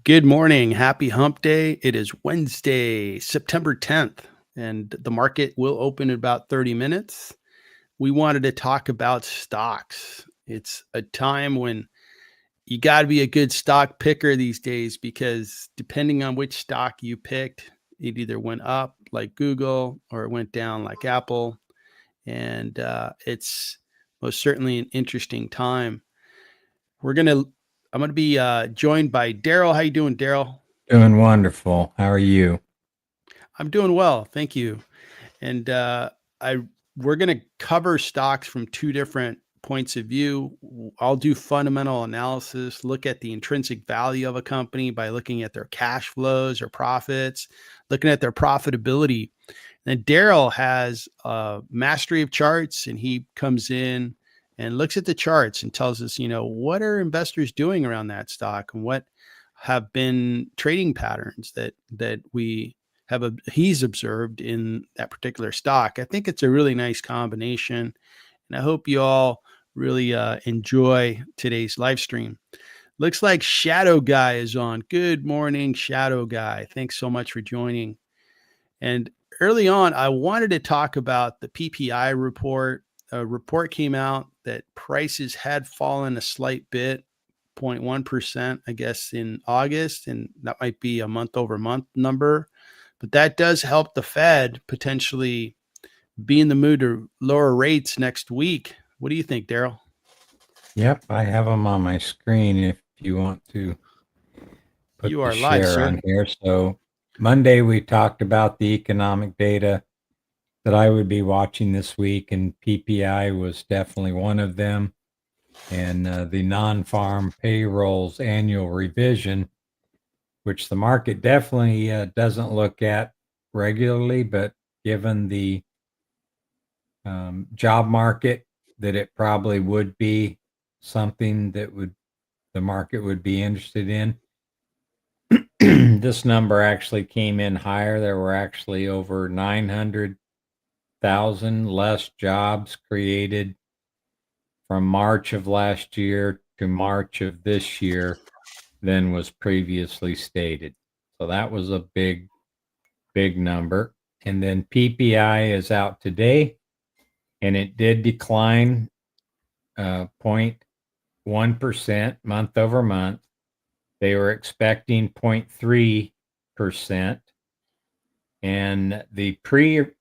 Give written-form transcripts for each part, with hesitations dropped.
Good morning. Happy hump day. It is Wednesday, September 10th, and the market will open in about 30 minutes. We wanted to talk about stocks. It's a time when you got to be a good stock picker these days because depending on which stock you picked, it either went up like Google or it went down like Apple. And it's most certainly an interesting time. We're going to, I'm going to be joined by Daryl. How you doing, Daryl? Doing wonderful. How are you? I'm doing well, thank you. And I we're going to cover stocks from two different points of view. I'll do fundamental analysis, look at the intrinsic value of a company by looking at their cash flows or profits, looking at their profitability. And Daryl has mastery of charts, and he comes in and looks at the charts and tells us, what are investors doing around that stock and what have been trading patterns that he's observed in that particular stock. I think it's a really nice combination, and I hope you all really enjoy today's live stream. Looks like Shadow Guy is on. Good morning, Shadow Guy. Thanks so much for joining. And early on, I wanted to talk about the PPI report. A report came out that prices had fallen a slight bit, 0.1%, I guess, in August, and that might be a month over month number. But that does help the Fed potentially be in the mood to lower rates next week. What do you think, Daryl? Yep, I have them on my screen if you want to put You the are live, share sir. on here. So Monday we talked about the economic data that I would be watching this week, and PPI was definitely one of them. And the non-farm payrolls annual revision, which the market definitely doesn't look at regularly, but given the job market, that it probably would be something that the market would be interested in. This number actually came in higher. There were actually over 900,000 less jobs created from March of last year to March of this year than was previously stated. So that was a big number. And then PPI is out today, and it did decline 0.1% month over month. They were expecting 0.3%, and the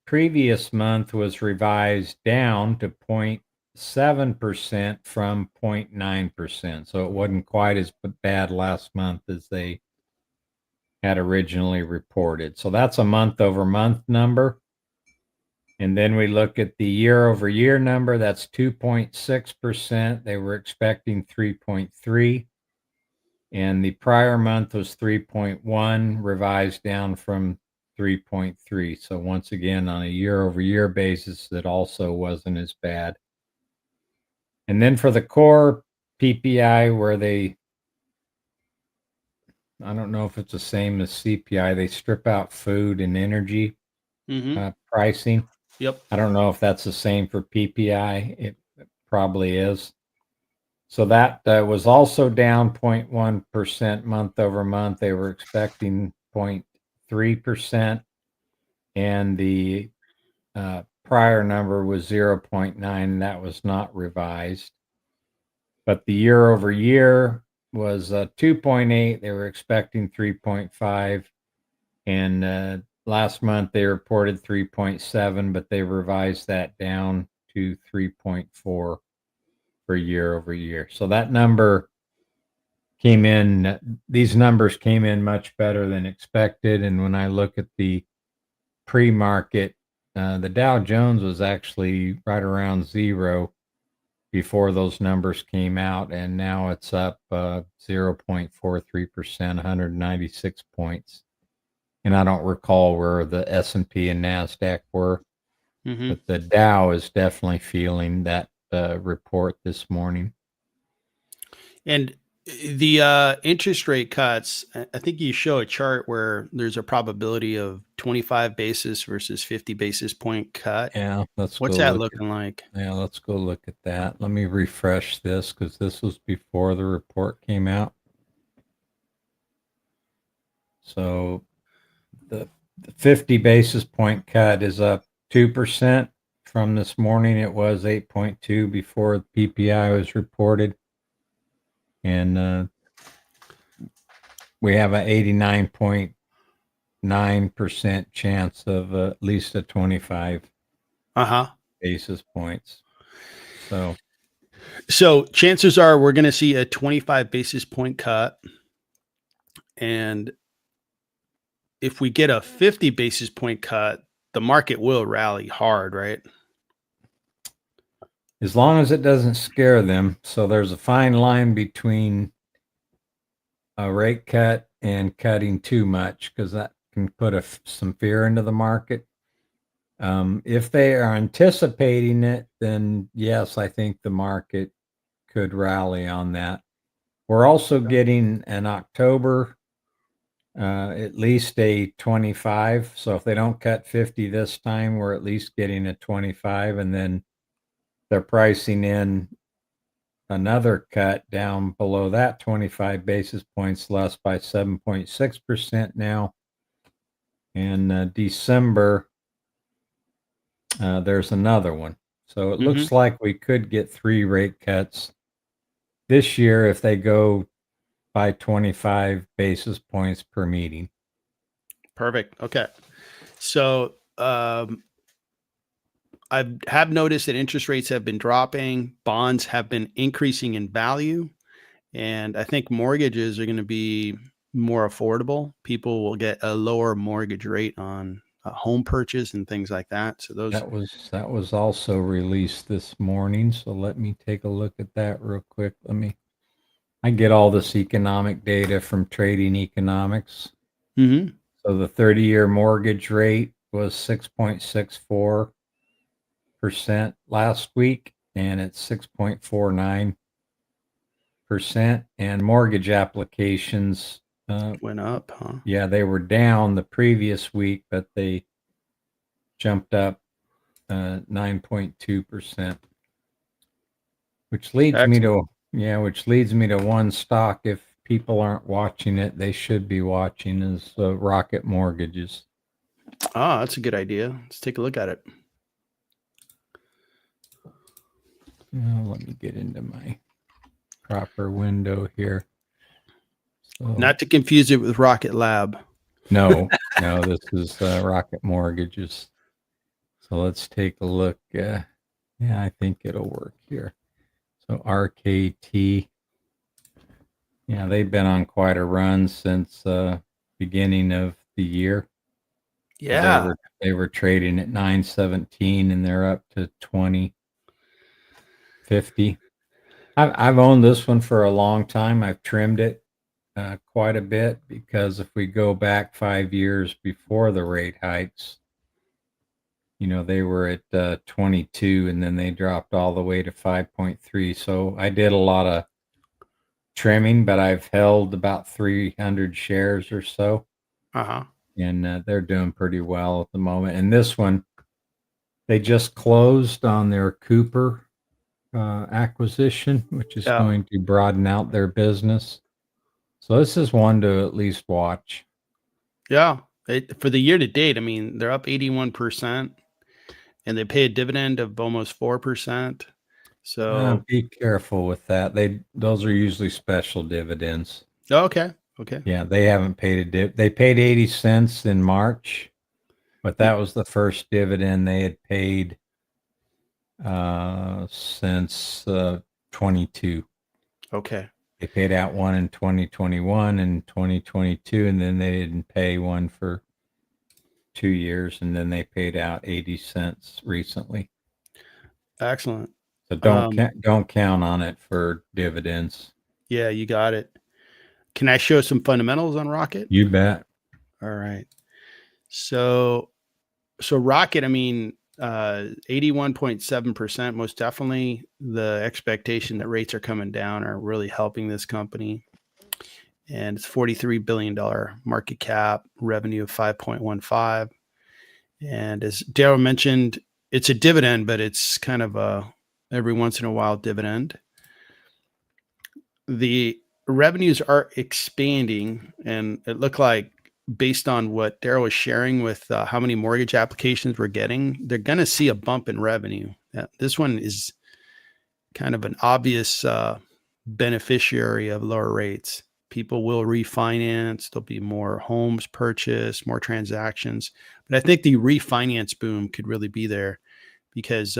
previous month was revised down to 0.7% from 0.9%. So it wasn't quite as bad last month as they had originally reported. So that's a month over month number. And then we look at the year over year number, that's 2.6%. They were expecting 3.3. And the prior month was 3.1, revised down from 3.3. So once again, on a year over year basis, it also wasn't as bad. And then for the core PPI, where I don't know if it's the same as CPI, they strip out food and energy pricing. Yep. I don't know if that's the same for PPI. It probably is. So that was also down 0.1% month over month. They were expecting 0.3%, and the prior number was 0.9. That was not revised. But the year over year was 2.8. They were expecting 3.5. And last month they reported 3.7, but they revised that down to 3.4 for year over year. So that number came in, these numbers came in much better than expected. And when I look at the pre-market, the Dow Jones was actually right around zero before those numbers came out, and now it's up 0.43%, 196 points. And I don't recall where the S&P and NASDAQ were, but the Dow is definitely feeling that report this morning. And the interest rate cuts, I think you show a chart where there's a probability of 25 basis versus 50 basis point cut. Yeah, What's that looking like? Yeah, let's go look at that. Let me refresh this because this was before the report came out. So the 50 basis point cut is up 2% from this morning. It was 8.2 before the PPI was reported. And we have an 89.9% chance of at least a 25 basis points. So chances are we're going to see a 25 basis point cut. And if we get a 50 basis point cut, the market will rally hard, right? As long as it doesn't scare them. So there's a fine line between a rate cut and cutting too much, because that can put some fear into the market. If they are anticipating it, then yes, I think the market could rally on that. We're also getting an October, at least a 25. So if they don't cut 50 this time, we're at least getting a 25, and then they're pricing in another cut down below that 25 basis points less by 7.6% now. And December, there's another one. So it looks like we could get 3 rate cuts this year if they go by 25 basis points per meeting. Perfect. Okay. So I have noticed that interest rates have been dropping, bonds have been increasing in value, and I think mortgages are going to be more affordable. People will get a lower mortgage rate on a home purchase and things like that. So that was also released this morning. So let me take a look at that real quick. I get all this economic data from Trading Economics. Mm-hmm. So the 30-year mortgage rate was 6.64% last week, and it's 6.49%. And mortgage applications Went up, huh? Yeah, they were down the previous week, but they jumped up 9.2%, which leads me to one stock. If people aren't watching it, they should be watching, is Rocket Mortgages. Ah, that's a good idea. Let's take a look at it. Let me get into my proper window here. Not to confuse it with Rocket Lab. No, this is Rocket Mortgages. So let's take a look. Yeah, I think it'll work here. So RKT. Yeah, they've been on quite a run since beginning of the year. Yeah. So they were trading at 917, and they're up to 2050. I've owned this one for a long time. I've trimmed it quite a bit, because if we go back 5 years before the rate hikes, they were at 22, and then they dropped all the way to 5.3. So I did a lot of trimming, but I've held about 300 shares or so. And they're doing pretty well at the moment. And this one, they just closed on their Cooper acquisition, which is going to broaden out their business. So this is one to at least watch. Yeah. For the year to date, I mean, they're up 81%, and they pay a dividend of almost 4%. So be careful with that. Those are usually special dividends. Okay. Yeah, they haven't paid they paid 80 cents in March, but that was the first dividend they had paid since 22. Okay. They paid out one in 2021 and 2022, and then they didn't pay one for 2 years, and then they paid out 80 cents recently. Excellent. So don't count on it for dividends. Yeah, you got it. Can I show some fundamentals on Rocket? You bet. All right. So Rocket, I mean, 81.7%, most definitely the expectation that rates are coming down are really helping this company. And it's $43 billion market cap, revenue of 5.15. And as Darryl mentioned, it's a dividend, but it's kind of a every once in a while dividend. The revenues are expanding, and it looked like based on what Daryl was sharing with how many mortgage applications we're getting, they're going to see a bump in revenue. This one is kind of an obvious beneficiary of lower rates. People will refinance. There'll be more homes purchased, more transactions. But I think the refinance boom could really be there because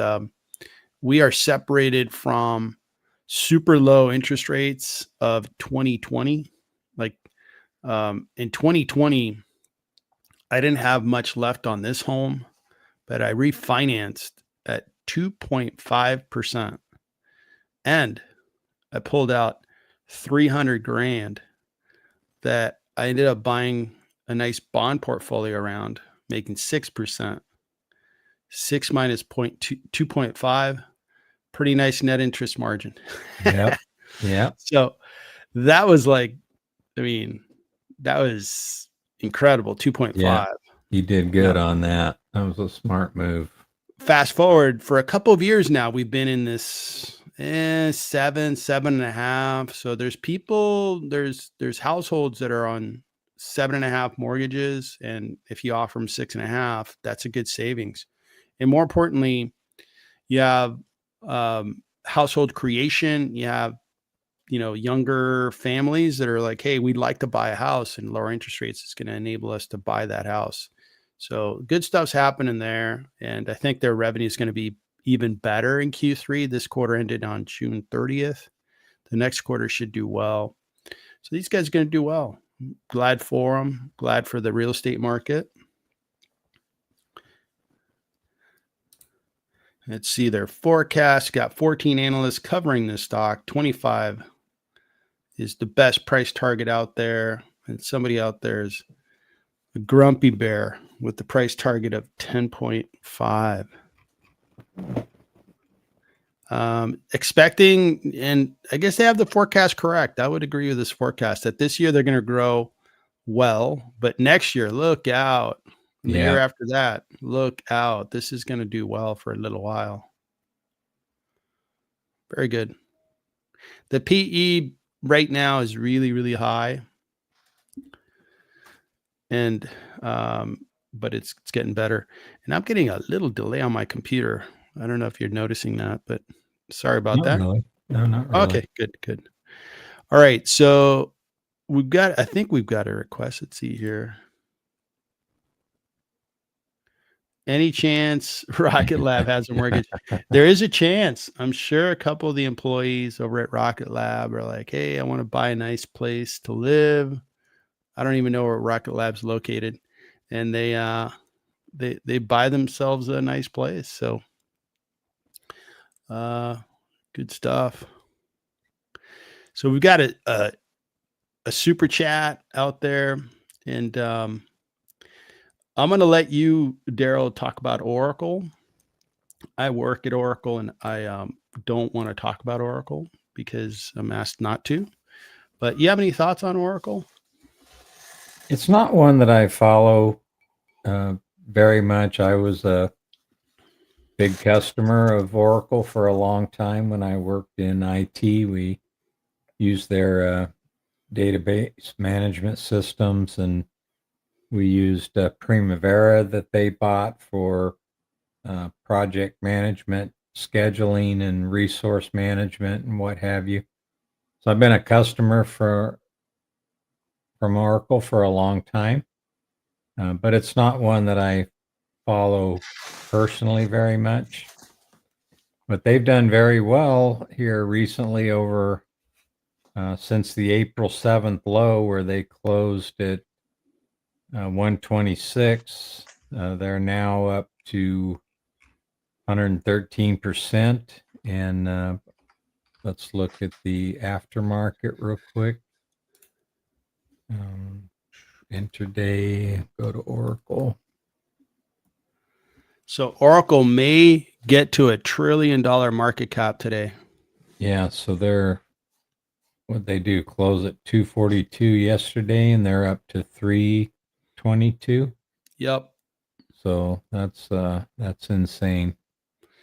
we are separated from super low interest rates of 2020. Like in 2020, I didn't have much left on this home, but I refinanced at 2.5%. And I pulled out 300 grand that I ended up buying a nice bond portfolio around, making 6%. 6 minus 2.5, pretty nice net interest margin. Yep. Yeah. So that was like, I mean, that was incredible. 2.5. Yeah. You did good Yeah. on that. That was a smart move. Fast forward for a couple of years now, we've been in this 7.5. So there's people, there's households that are on 7.5 mortgages, and if you offer them 6.5, that's a good savings. And more importantly, you have household creation. You have younger families that are like, hey, we'd like to buy a house, and lower interest rates is going to enable us to buy that house. So good stuff's happening there. And I think their revenue is going to be even better in Q3. This quarter ended on June 30th. The next quarter should do well. So these guys are going to do well. Glad for them. Glad for the real estate market. Let's see their forecast. Got 14 analysts covering this stock. 25 is the best price target out there. And somebody out there is a grumpy bear with the price target of 10.5. Expecting, and I guess they have the forecast correct. I would agree with this forecast that this year they're going to grow well, but next year, look out. And the year after that, look out. This is going to do well for a little while. Very good. The PE right now is really, really high. And but it's getting better. And I'm getting a little delay on my computer. I don't know if you're noticing that, but sorry about that. Really. No, not really. Okay, good. All right, so I think we've got a request. Let's see here. Any chance Rocket Lab has a mortgage? There is a chance. I'm sure a couple of the employees over at Rocket Lab are like, hey, I want to buy a nice place to live. I don't even know where Rocket Lab's located. And they buy themselves a nice place. So good stuff. So we've got a super chat out there, and I'm going to let you, Daryl, talk about Oracle. I work at Oracle, and I don't want to talk about Oracle because I'm asked not to. But you have any thoughts on Oracle? It's not one that I follow very much. I was a big customer of Oracle for a long time when I worked in IT. We used their database management systems, and we used Primavera that they bought for project management, scheduling, and resource management, and what have you. So I've been a customer from Oracle for a long time, but it's not one that I follow personally very much. But they've done very well here recently over since the April 7th low where they closed at 126. They're now up to 113%. And let's look at the aftermarket real quick. Intraday, go to Oracle. So Oracle may get to $1 trillion market cap today. Yeah, so what they do, close at 242 yesterday, and they're up to 322. Yep. So that's insane.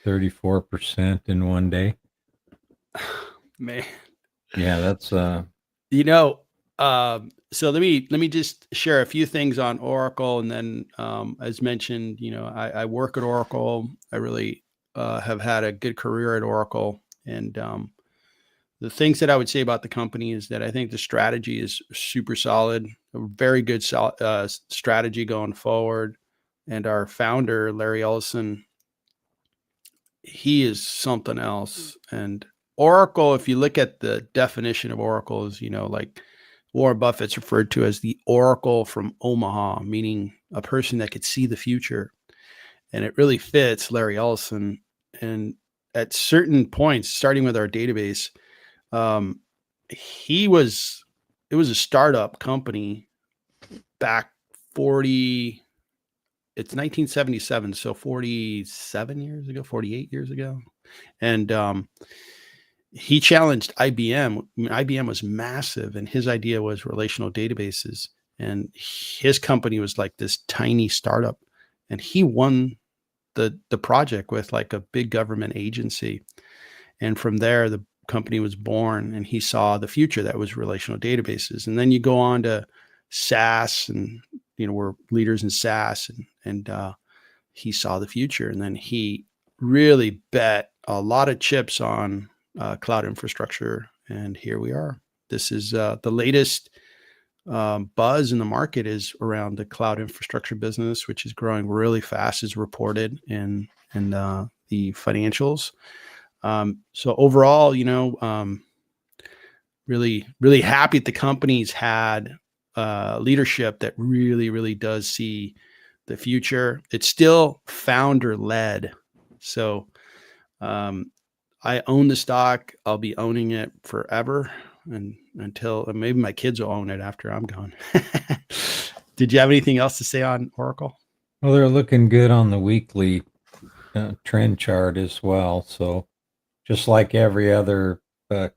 34% in one day. Man. Yeah, that's So let me just share a few things on Oracle, and then, as mentioned, I work at Oracle. I really have had a good career at Oracle, and the things that I would say about the company is that I think the strategy is super solid, a very good strategy going forward, and our founder Larry Ellison, he is something else. And Oracle, if you look at the definition of Oracle, is, like Warren Buffett's referred to as the Oracle from Omaha, meaning a person that could see the future. And it really fits Larry Ellison. And at certain points, starting with our database, um, it was a startup company back 40, it's 1977. So 47 years ago, 48 years ago. And he challenged IBM. I mean, IBM was massive, and his idea was relational databases. And his company was like this tiny startup, and he won the project with like a big government agency. And from there, the company was born, and he saw the future that was relational databases. And then you go on to SaaS, and we're leaders in SaaS, and he saw the future, and then he really bet a lot of chips on cloud infrastructure, and here we are. This is the latest buzz in the market is around the cloud infrastructure business, which is growing really fast, as reported in the financials. So overall, really, really happy that the company's had leadership that really, really does see the future. It's still founder led. So I own the stock. I'll be owning it forever, and until maybe my kids will own it after I'm gone. Did you have anything else to say on Oracle? Well, they're looking good on the weekly trend chart as well. So just like every other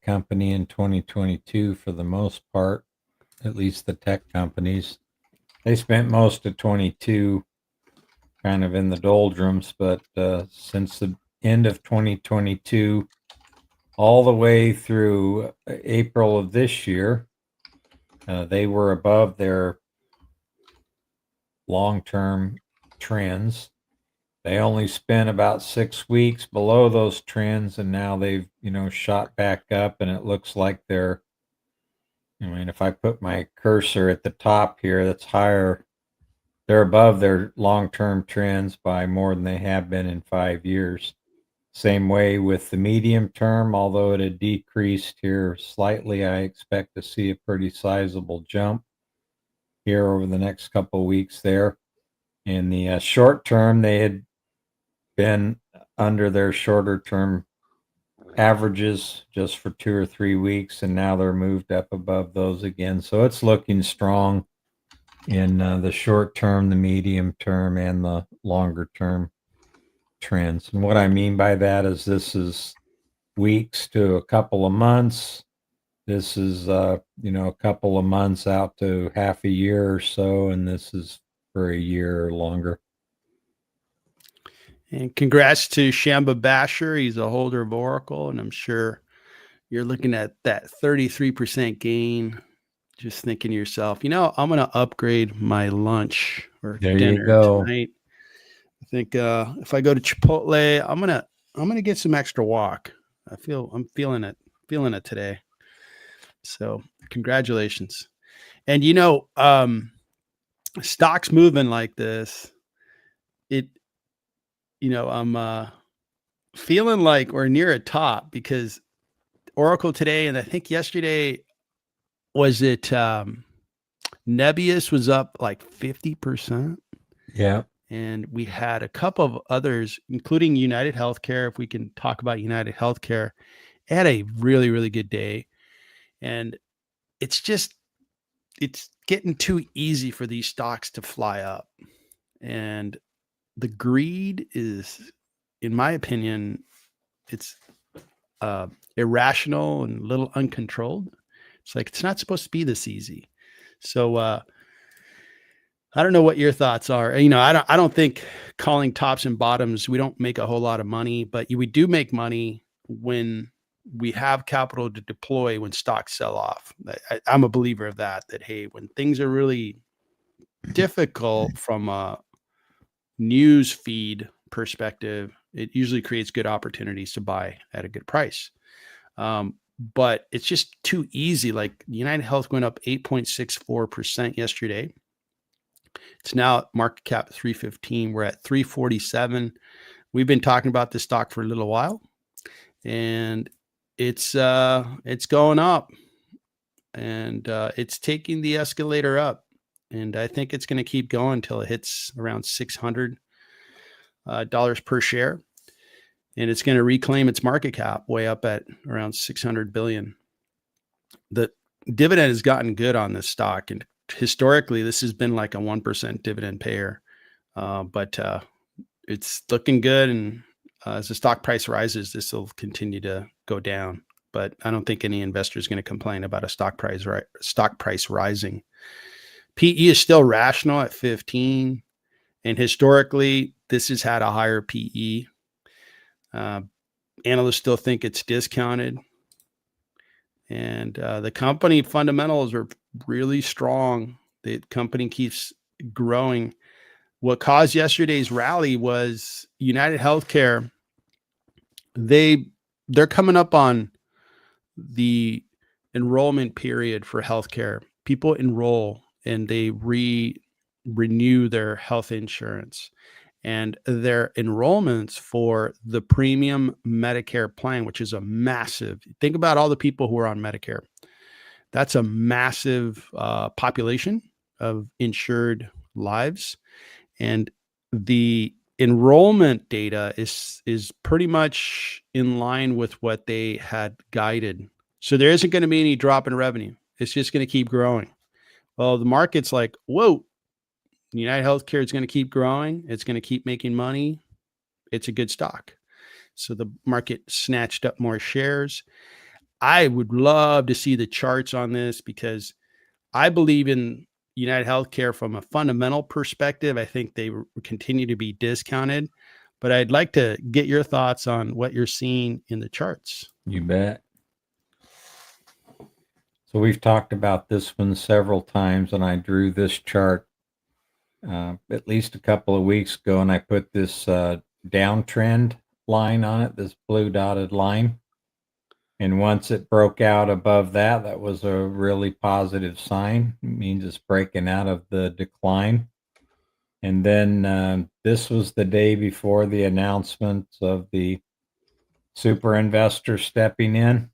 company in 2022, for the most part, at least the tech companies, they spent most of 22 kind of in the doldrums, but since the end of 2022 all the way through April of this year, they were above their long-term trends. They only spent about 6 weeks below those trends, and now they've, shot back up, and it looks like if I put my cursor at the top here, that's higher. They're above their long-term trends by more than they have been in 5 years. Same way with the medium term, although it had decreased here slightly, I expect to see a pretty sizable jump here over the next couple of weeks there. In the short term, they had been under their shorter term averages just for 2 or 3 weeks, and now they're moved up above those again. So it's looking strong in the short term, the medium term, and the longer term trends. And what I mean by that is this is weeks to a couple of months. This is, a couple of months out to half a year or so, and this is for a year or longer. And congrats to Shamba Basher. He's a holder of Oracle, and I'm sure you're looking at that 33% gain, just thinking to yourself, I'm going to upgrade my lunch or There you dinner go. tonight. I think if I go to Chipotle, I'm gonna get some extra walk. I'm feeling it today. So congratulations. And stocks moving like this, it I'm feeling like we're near a top, because Oracle today, and I think yesterday, was it Nebius was up like 50%. Yeah. And we had a couple of others, including United Healthcare. If we can talk about United Healthcare, it had a really, really good day. And it's getting too easy for these stocks to fly up. And the greed is, in my opinion, it's irrational and a little uncontrolled. It's like, it's not supposed to be this easy. So I don't know what your thoughts are. I don't think calling tops and bottoms, we don't make a whole lot of money, but we do make money when we have capital to deploy when stocks sell off. I'm a believer of that, hey, when things are really difficult from a news feed perspective, it usually creates good opportunities to buy at a good price. But it's just too easy. Like United Health went up 8.64% yesterday. It's now market cap 315. We're at 347. We've been talking about this stock for a little while, and it's going up, and it's taking the escalator up, and I think it's going to keep going until it hits around $600 per share, and it's going to reclaim its market cap way up at around 600 billion. The dividend has gotten good on this stock, and historically this has been like a 1% dividend payer, but it's looking good, and as the stock price rises, this will continue to go down. But I don't think any investor is going to complain about a stock price rising. PE is still rational at 15, and historically this has had a higher PE. Analysts still think it's discounted, and the company fundamentals are really strong. The company keeps growing. What caused yesterday's rally was United Healthcare. They're coming up on the enrollment period for healthcare. People enroll and they renew their health insurance, and their enrollments for the premium Medicare plan, which is a massive, think about all the people who are on Medicare. That's a massive population of insured lives. And the enrollment data is pretty much in line with what they had guided. So there isn't going to be any drop in revenue. It's just going to keep growing. Well, the market's like, whoa, United Healthcare is going to keep growing. It's going to keep making money. It's a good stock. So the market snatched up more shares. I would love to see the charts on this because I believe in United Healthcare from a fundamental perspective. I think they continue to be discounted, but I'd like to get your thoughts on what you're seeing in the charts. You bet. So we've talked about this one several times, and I drew this chart at least a couple of weeks ago, and I put this downtrend line on it, this blue dotted line. And once it broke out above that, that was a really positive sign. It means it's breaking out of the decline. And then this was the day before the announcement of the super investor stepping in.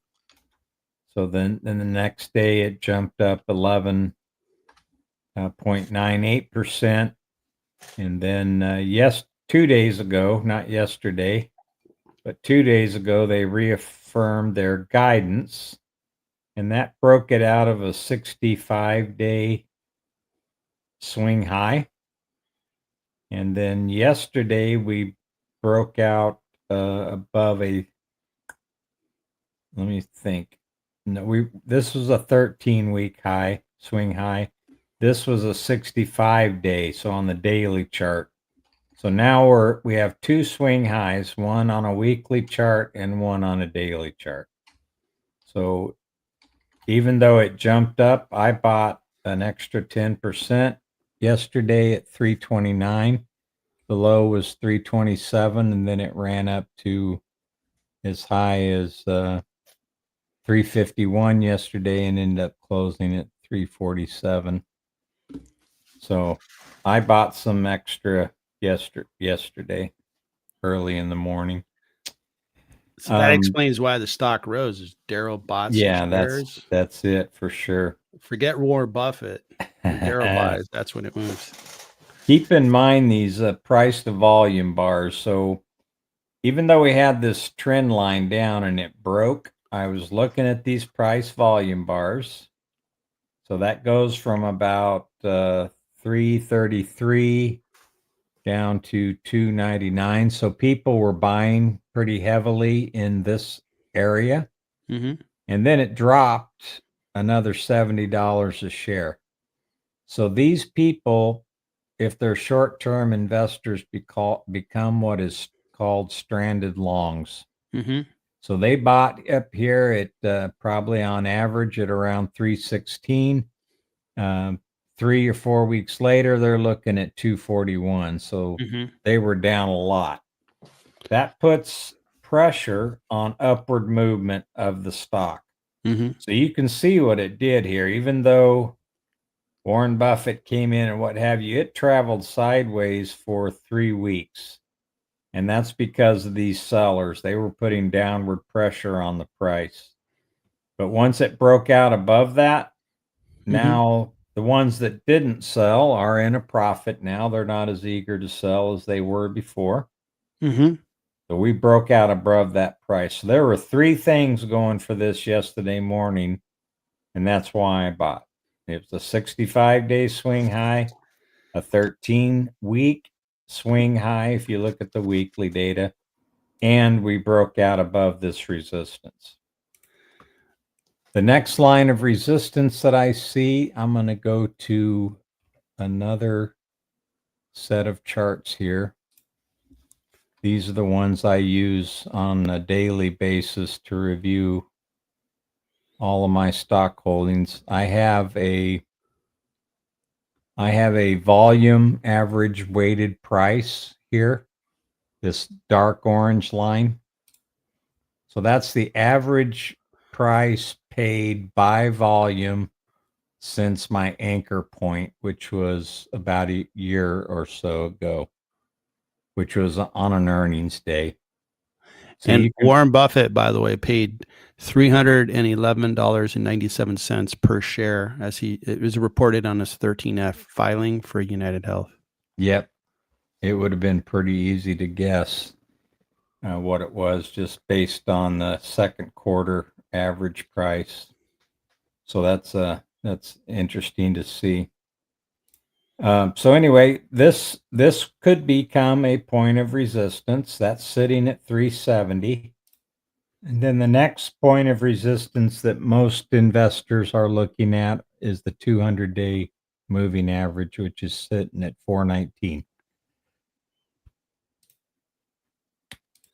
So then the next day it jumped up 11.98%. And then 2 days ago, not yesterday, but 2 days ago, they reaffirmed their guidance, and that broke it out of a 65-day swing high. And then yesterday, we broke out above a, let me think. No, this was a 13-week high, swing high. This was a 65-day, so on the daily chart. So now we have two swing highs, one on a weekly chart and one on a daily chart. So even though it jumped up, I bought an extra 10% yesterday at 329. The low was 327, and then it ran up to as high as 351 yesterday and ended up closing at 347. So I bought some extra yesterday early in the morning. So that explains why the stock rose. Is Daryl bought some shares? That's it for sure. Forget Warren Buffett. When Daryl buys, that's when it moves. Keep in mind these price to volume bars. So even though we had this trend line down and it broke, I was looking at these price volume bars. So that goes from about 333 down to 299. So people were buying pretty heavily in this area. Mm-hmm. And then it dropped another $70 a share. So these people, if they're short-term investors, become what is called stranded longs. Mm-hmm. So they bought up here at probably on average at around 316. 3 or 4 weeks later, they're looking at 241. So Mm-hmm. they were down a lot. That puts pressure on upward movement of the stock. Mm-hmm. So you can see what it did here. Even though Warren Buffett came in and what have you, it traveled sideways for 3 weeks. And that's because of these sellers. They were putting downward pressure on the price. But once it broke out above that, Mm-hmm. now the ones that didn't sell are in a profit now. They're not as eager to sell as they were before. Mm-hmm. So we broke out above that price. So there were 3 things going for this yesterday morning, and that's why I bought. It was a 65-day swing high, a 13-week swing high if you look at the weekly data, and we broke out above this resistance. The next line of resistance that I see, I'm going to go to another set of charts here. These are the ones I use on a daily basis to review all of my stock holdings. I have a volume average weighted price here, this dark orange line. So that's the average price paid by volume since my anchor point, which was about a year or so ago, which was on an earnings day. So And you can, Warren Buffett, by the way, paid $311.97 per share it was reported on his 13F filing for United Health. yep, it would have been pretty easy to guess what it was just based on the second quarter average price. So that's interesting to see. So anyway, this could become a point of resistance. That's sitting at 370. And then the next point of resistance that most investors are looking at is the 200-day moving average, which is sitting at 419.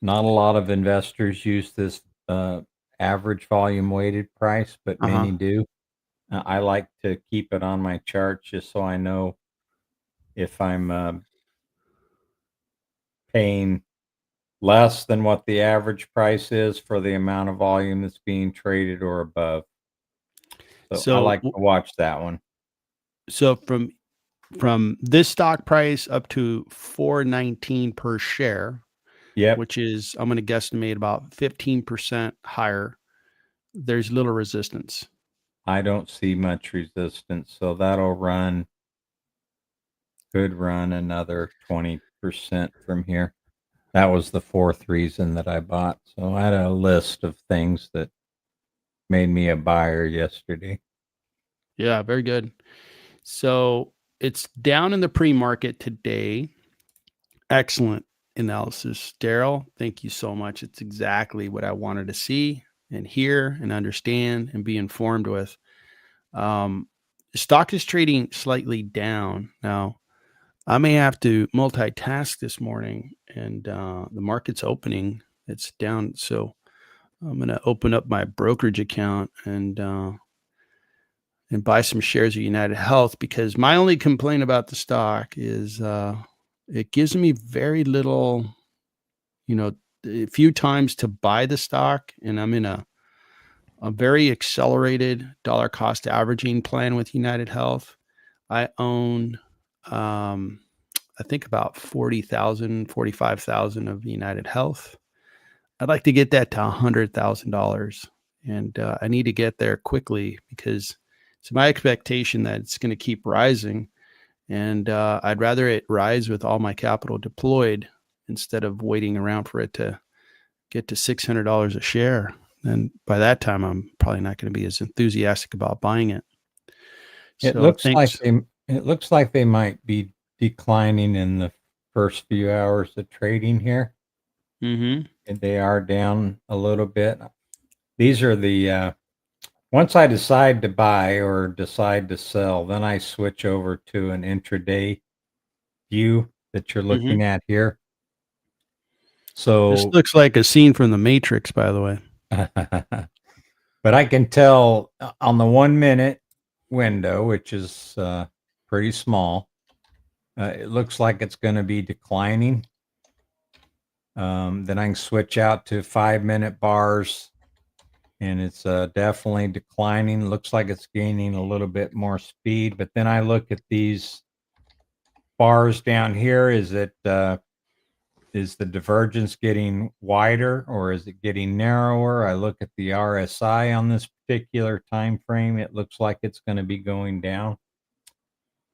Not a lot of investors use this average volume weighted price, but many do. I like to keep it on my chart just so I know if I'm paying less than what the average price is for the amount of volume that's being traded or above. So I So like to watch that one. so from this stock price up to 419 per share, Yep. which is I'm going to guesstimate about 15% higher, there's little resistance. I don't see much resistance, so could run another 20% from here. That was the fourth reason that I bought. So I had a list of things that made me a buyer yesterday. Yeah, very good. So it's down in the pre-market today. Excellent analysis, Daryl. Thank you so much. It's exactly what I wanted to see and hear and understand and be informed with. Stock is trading slightly down now. I may have to multitask this morning, and the market's opening. It's down, so I'm going to open up my brokerage account and buy some shares of United Health, because my only complaint about the stock is it gives me very little, a few times to buy the stock, and I'm in a very accelerated dollar cost averaging plan with United Health. I own, I think about 40,000, 45,000 of United Health. I'd like to get that to $100,000, and I need to get there quickly because it's my expectation that it's going to keep rising, and I'd rather it rise with all my capital deployed instead of waiting around for it to get to $600 a share. And by that time, I'm probably not going to be as enthusiastic about buying it. It So looks like thanks. they might be declining in the first few hours of trading here. Mm-hmm. And they are down a little bit. These are the once I decide to buy or decide to sell, then I switch over to an intraday view that you're Mm-hmm. looking at here. This So, looks like a scene from The Matrix, by the way. but I can tell on the 1 minute window, which is pretty small, it looks like it's going to be declining. Then I can switch out to 5 minute bars, and it's definitely declining. Looks like it's gaining a little bit more speed. But then I look at these bars down here. Is the divergence getting wider or is it getting narrower? I look at the RSI on this particular time frame. It looks like it's going to be going down.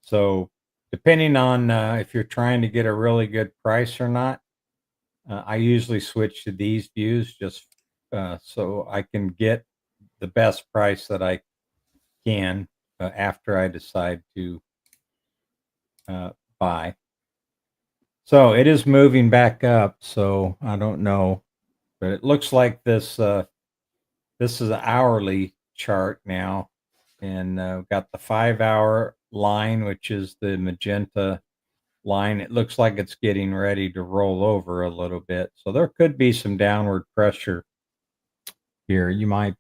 So depending on if you're trying to get a really good price or not, I usually switch to these views just so I can get the best price that I can after I decide to buy. So it is moving back up. So I don't know, but it looks like this is an hourly chart now, and got the 5 hour line, which is the magenta line. It looks like it's getting ready to roll over a little bit. So there could be some downward pressure here. You might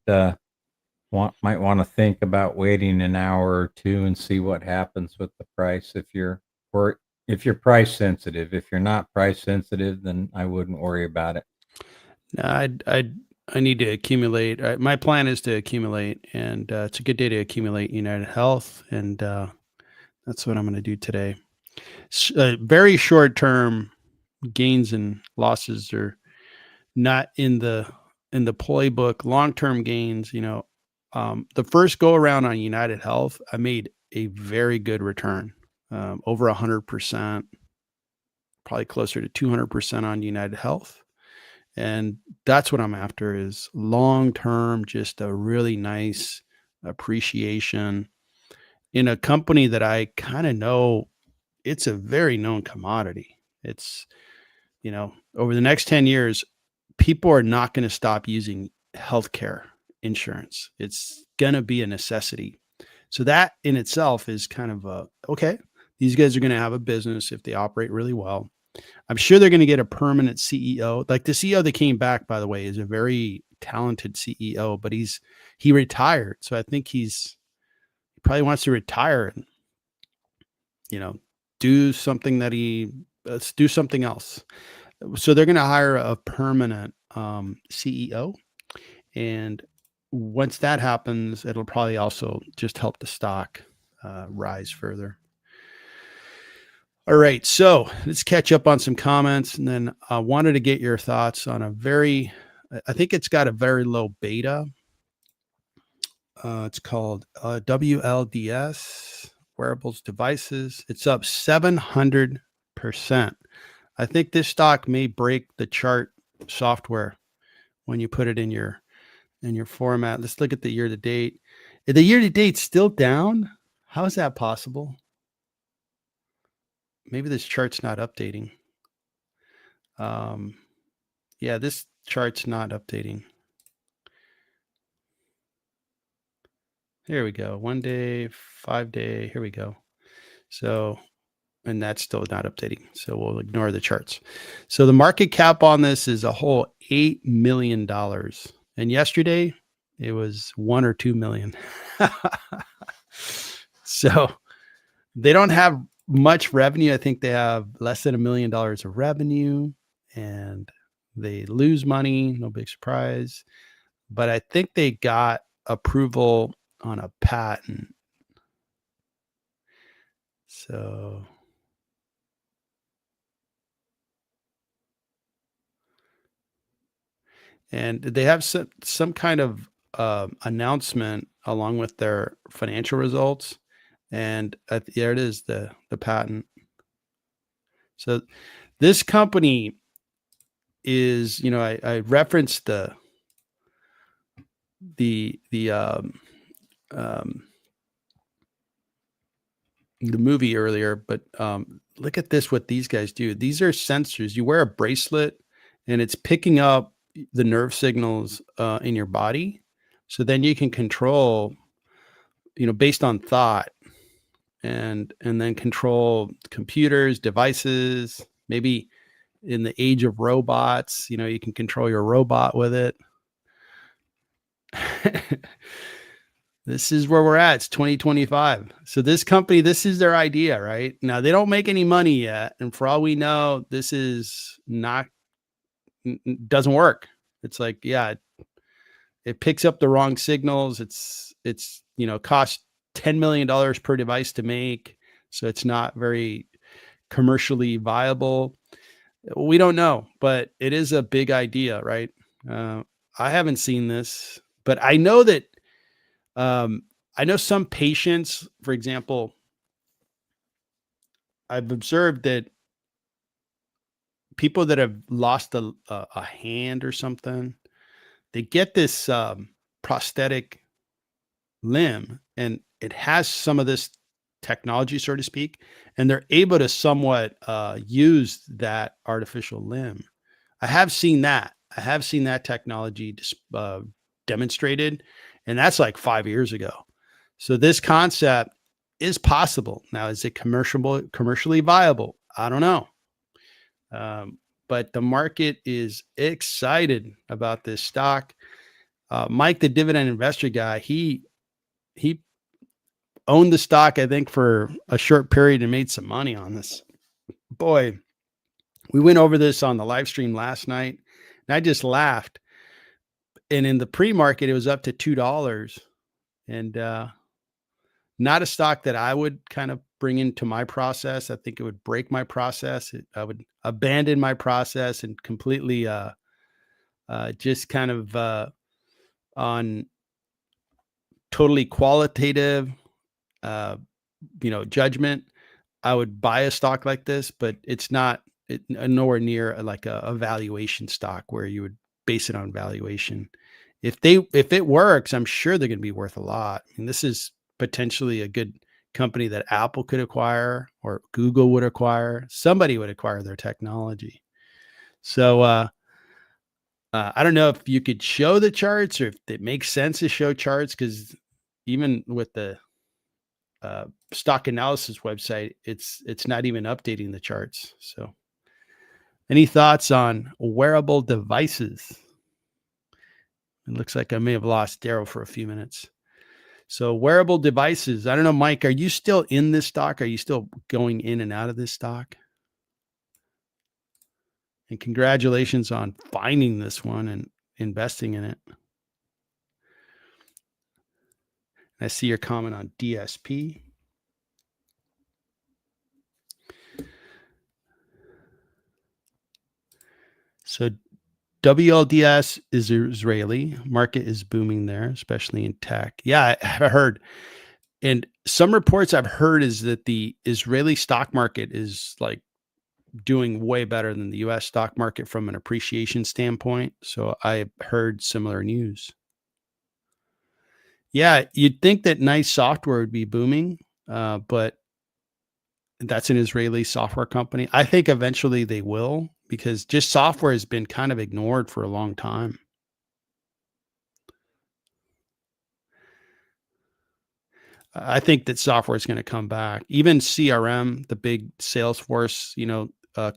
want to think about waiting an hour or two and see what happens with the price if you're price sensitive. If you're not price sensitive, then I wouldn't worry about it. No, I need to accumulate. My plan is to accumulate, and it's a good day to accumulate United Health, and that's what I'm going to do today. Very short term gains and losses are not in the playbook. Long term gains, the first go around on United Health, I made a very good return, over 100%, probably closer to 200% on United Health. And that's what I'm after is long term, just a really nice appreciation in a company that I kind of know it's a very known commodity. It's, over the next 10 years, people are not going to stop using healthcare insurance. It's going to be a necessity. So that in itself is kind of okay, these guys are going to have a business if they operate really well. I'm sure they're going to get a permanent CEO. Like the CEO that came back, by the way, is a very talented CEO, but he retired. So I think he probably wants to retire and, do something do something else. So they're going to hire a permanent CEO. And once that happens, it'll probably also just help the stock rise further. All right, so let's catch up on some comments, and then I wanted to get your thoughts on I think it's got a very low beta. It's called WLDS, wearables devices. It's up 700%. I think this stock may break the chart software when you put it in your format. Let's look at the year to date. The year to date's still down. How is that possible? Maybe this chart's not updating. Yeah, this chart's not updating. Here we go. 1 day, 5 day. Here we go. So, and that's still not updating. So we'll ignore the charts. So the market cap on this is a whole $8 million. And yesterday it was 1 or 2 million. So they don't have much revenue. I think they have less than $1 million of revenue, and they lose money. No big surprise. But I think they got approval on a patent. So and they have some kind of announcement along with their financial results, and there it is, the patent. So this company is, I referenced the movie earlier, but look at this, what these guys do. These are sensors. You wear a bracelet and it's picking up the nerve signals in your body. So then you can control, based on thought, and then control computers, devices, maybe in the age of robots. You can control your robot with it. This is where we're at. It's 2025. So this company, this is their idea, right? Now they don't make any money yet, and for all we know, this is not doesn't work. It's like, yeah, it picks up the wrong signals. It's costs $10 million per device to make, so it's not very commercially viable. We don't know, but it is a big idea, right? Uh, I haven't seen this, but I know that I know some patients, for example, I've observed that people that have lost a hand or something, they get this prosthetic limb and it has some of this technology, so to speak, and they're able to somewhat use that artificial limb. I have seen that. I have seen that technology demonstrated, and that's like 5 years ago. So this concept is possible. Now, is it commercially viable? I don't know. But the market is excited about this stock. Mike, the dividend investor guy, he owned the stock, I think, for a short period and made some money on this. Boy, we went over this on the live stream last night, and I just laughed. And in the pre-market, it was up to $2, and not a stock that I would kind of bring into my process. I think it would break my process. I would abandon my process and completely just kind of on totally qualitative, uh, judgment. I would buy a stock like this, but it's not nowhere near like a valuation stock where you would base it on valuation. If it works, I'm sure they're going to be worth a lot. I mean, this is potentially a good company that Apple could acquire or Google would acquire. Somebody would acquire their technology. So I don't know if you could show the charts or if it makes sense to show charts, because even with the stock analysis website, it's not even updating the charts. So, any thoughts on wearable devices? It looks like I may have lost Daryl for a few minutes. So, wearable devices. I don't know, Mike, are you still in this stock? Are you still going in and out of this stock? And congratulations on finding this one and investing in it. I see your comment on DSP. So WLDS is Israeli. Market is booming there, especially in tech. Yeah, I've heard. And some reports I've heard is that the Israeli stock market is like doing way better than the US stock market from an appreciation standpoint. So I heard similar news. Yeah, you'd think that nice software would be booming, but that's an Israeli software company. I think eventually they will, because just software has been kind of ignored for a long time. I think that software is going to come back. Even CRM, the big Salesforce,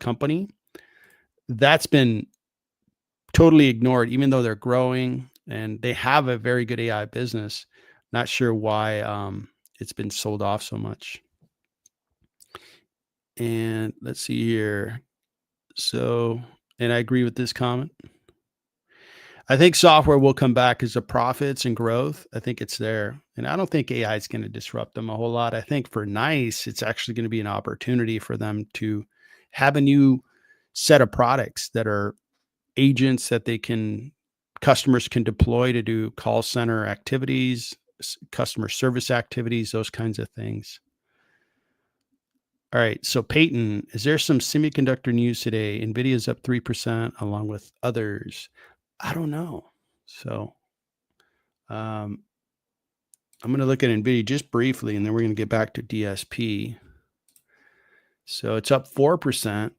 company, that's been totally ignored, even though they're growing and they have a very good AI business. Not sure why it's been sold off so much. And let's see here. So, and I agree with this comment. I think software will come back as the profits and growth. I think it's there. And I don't think AI is going to disrupt them a whole lot. I think for NICE, it's actually going to be an opportunity for them to have a new set of products that are agents that customers can deploy to do call center activities, customer service activities, those kinds of things. All right. So Peyton, is there some semiconductor news today? NVIDIA's up 3% along with others. I don't know. So um, I'm going to look at NVIDIA just briefly, and then we're going to get back to DSP. So it's up 4%.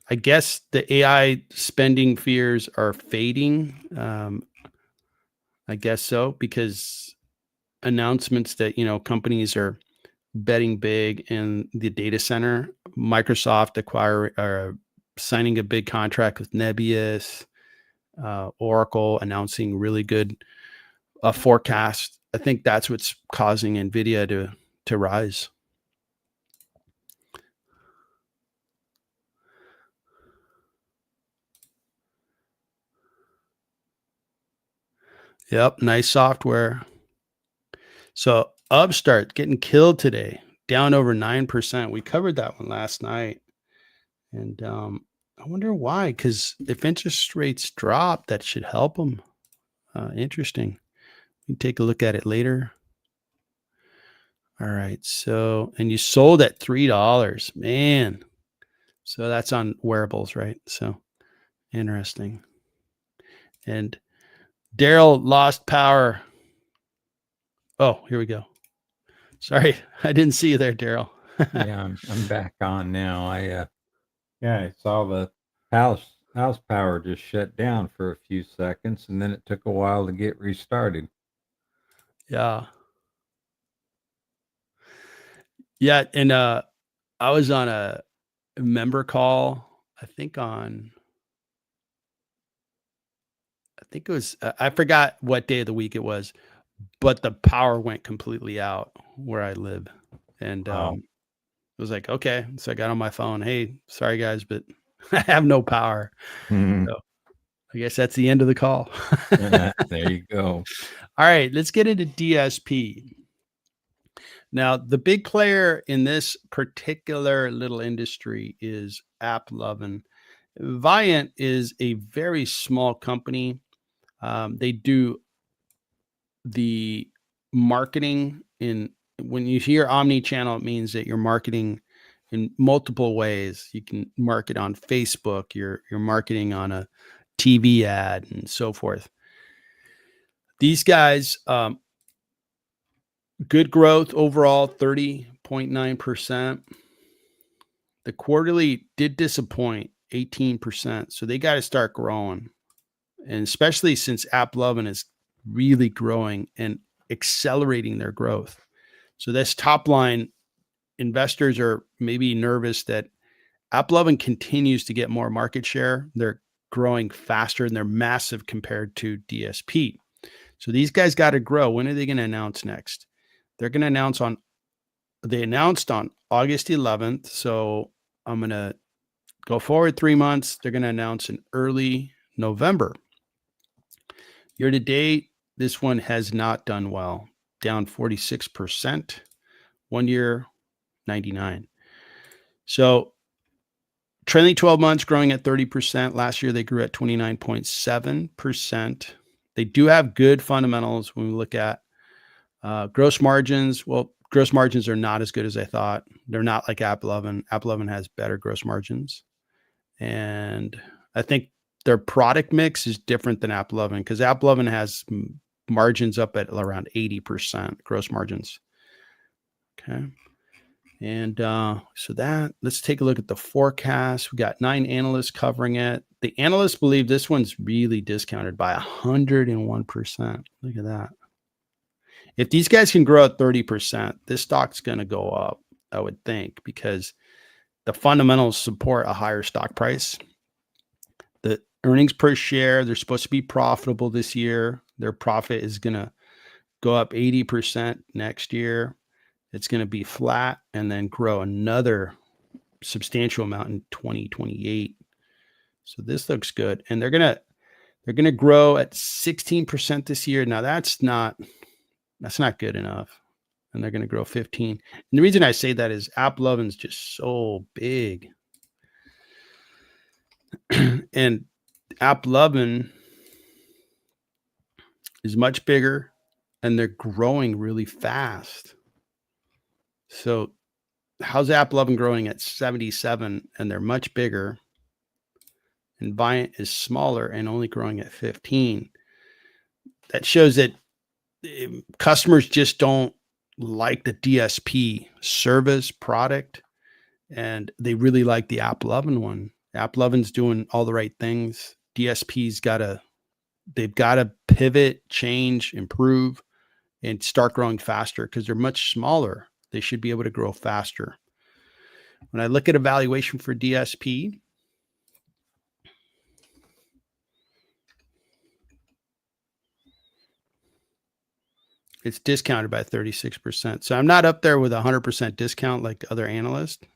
I guess the AI spending fears are fading. I guess so, because announcements that, companies are betting big in the data center. Microsoft signing a big contract with Nebius, Oracle announcing really good forecast. I think that's what's causing Nvidia to rise. Yep, nice software. So Upstart getting killed today, down over 9%. We covered that one last night. And I wonder why, because if interest rates drop, that should help them. Interesting. We can take a look at it later. All right. So, and you sold at $3, man. So that's on wearables, right? So interesting. And Daryl lost power. Oh, here we go. Sorry, I didn't see you there, Daryl. Yeah, I'm back on now. I saw the house power just shut down for a few seconds, and then it took a while to get restarted. Yeah. Yeah, and I was on a member call, I think it was I forgot what day of the week it was, but the power went completely out where I live. And Wow. it was like, okay. So I got on my phone, hey, sorry guys, but I have no power. Mhm. So I guess that's the end of the call. There you go. All right, let's get into DSP. Now, the big player in this particular little industry is AppLovin. Viant is a very small company. They do the marketing in when you hear omni-channel, it means that you're marketing in multiple ways. You can market on Facebook, you're marketing on a TV ad and so forth. These guys, good growth overall, 30.9%. The quarterly did disappoint, 18%. So they got to start growing. And especially since AppLovin is really growing and accelerating their growth. So this top line, investors are maybe nervous that AppLovin continues to get more market share. They're growing faster and they're massive compared to DSP. So these guys got to grow. When are they going to announce next? They announced on August 11th. So I'm going to go forward 3 months. They're going to announce in early November. Year to date, this one has not done well, down 46%. 1 year, 99. So trailing 12 months growing at 30%. Last year, they grew at 29.7%. They do have good fundamentals when we look at gross margins. Well, gross margins are not as good as I thought. They're not like AppLovin. AppLovin has better gross margins. And I think their product mix is different than AppLovin because AppLovin has margins up at around 80% gross margins. Okay. And so let's take a look at the forecast. We got 9 analysts covering it. The analysts believe this one's really discounted by 101%. Look at that. If these guys can grow at 30%, this stock's going to go up, I would think, because the fundamentals support a higher stock price. The earnings per share, they're supposed to be profitable this year. Their profit is going to go up 80% next year. It's going to be flat and then grow another substantial amount in 2028. So this looks good. And they're going to grow at 16% this year. Now that's not good enough. And they're going to grow 15. And the reason I say that is AppLovin's just so big. And AppLovin is much bigger and they're growing really fast. So how's AppLovin growing at 77 and they're much bigger? And Viant is smaller and only growing at 15. That shows that customers just don't like the DSP service product, and they really like the AppLovin one. AppLovin's doing all the right things. DSP's they've got to pivot, change, improve, and start growing faster because they're much smaller. They should be able to grow faster. When I look at evaluation for DSP, it's discounted by 36%. So I'm not up there with 100% discount like other analysts,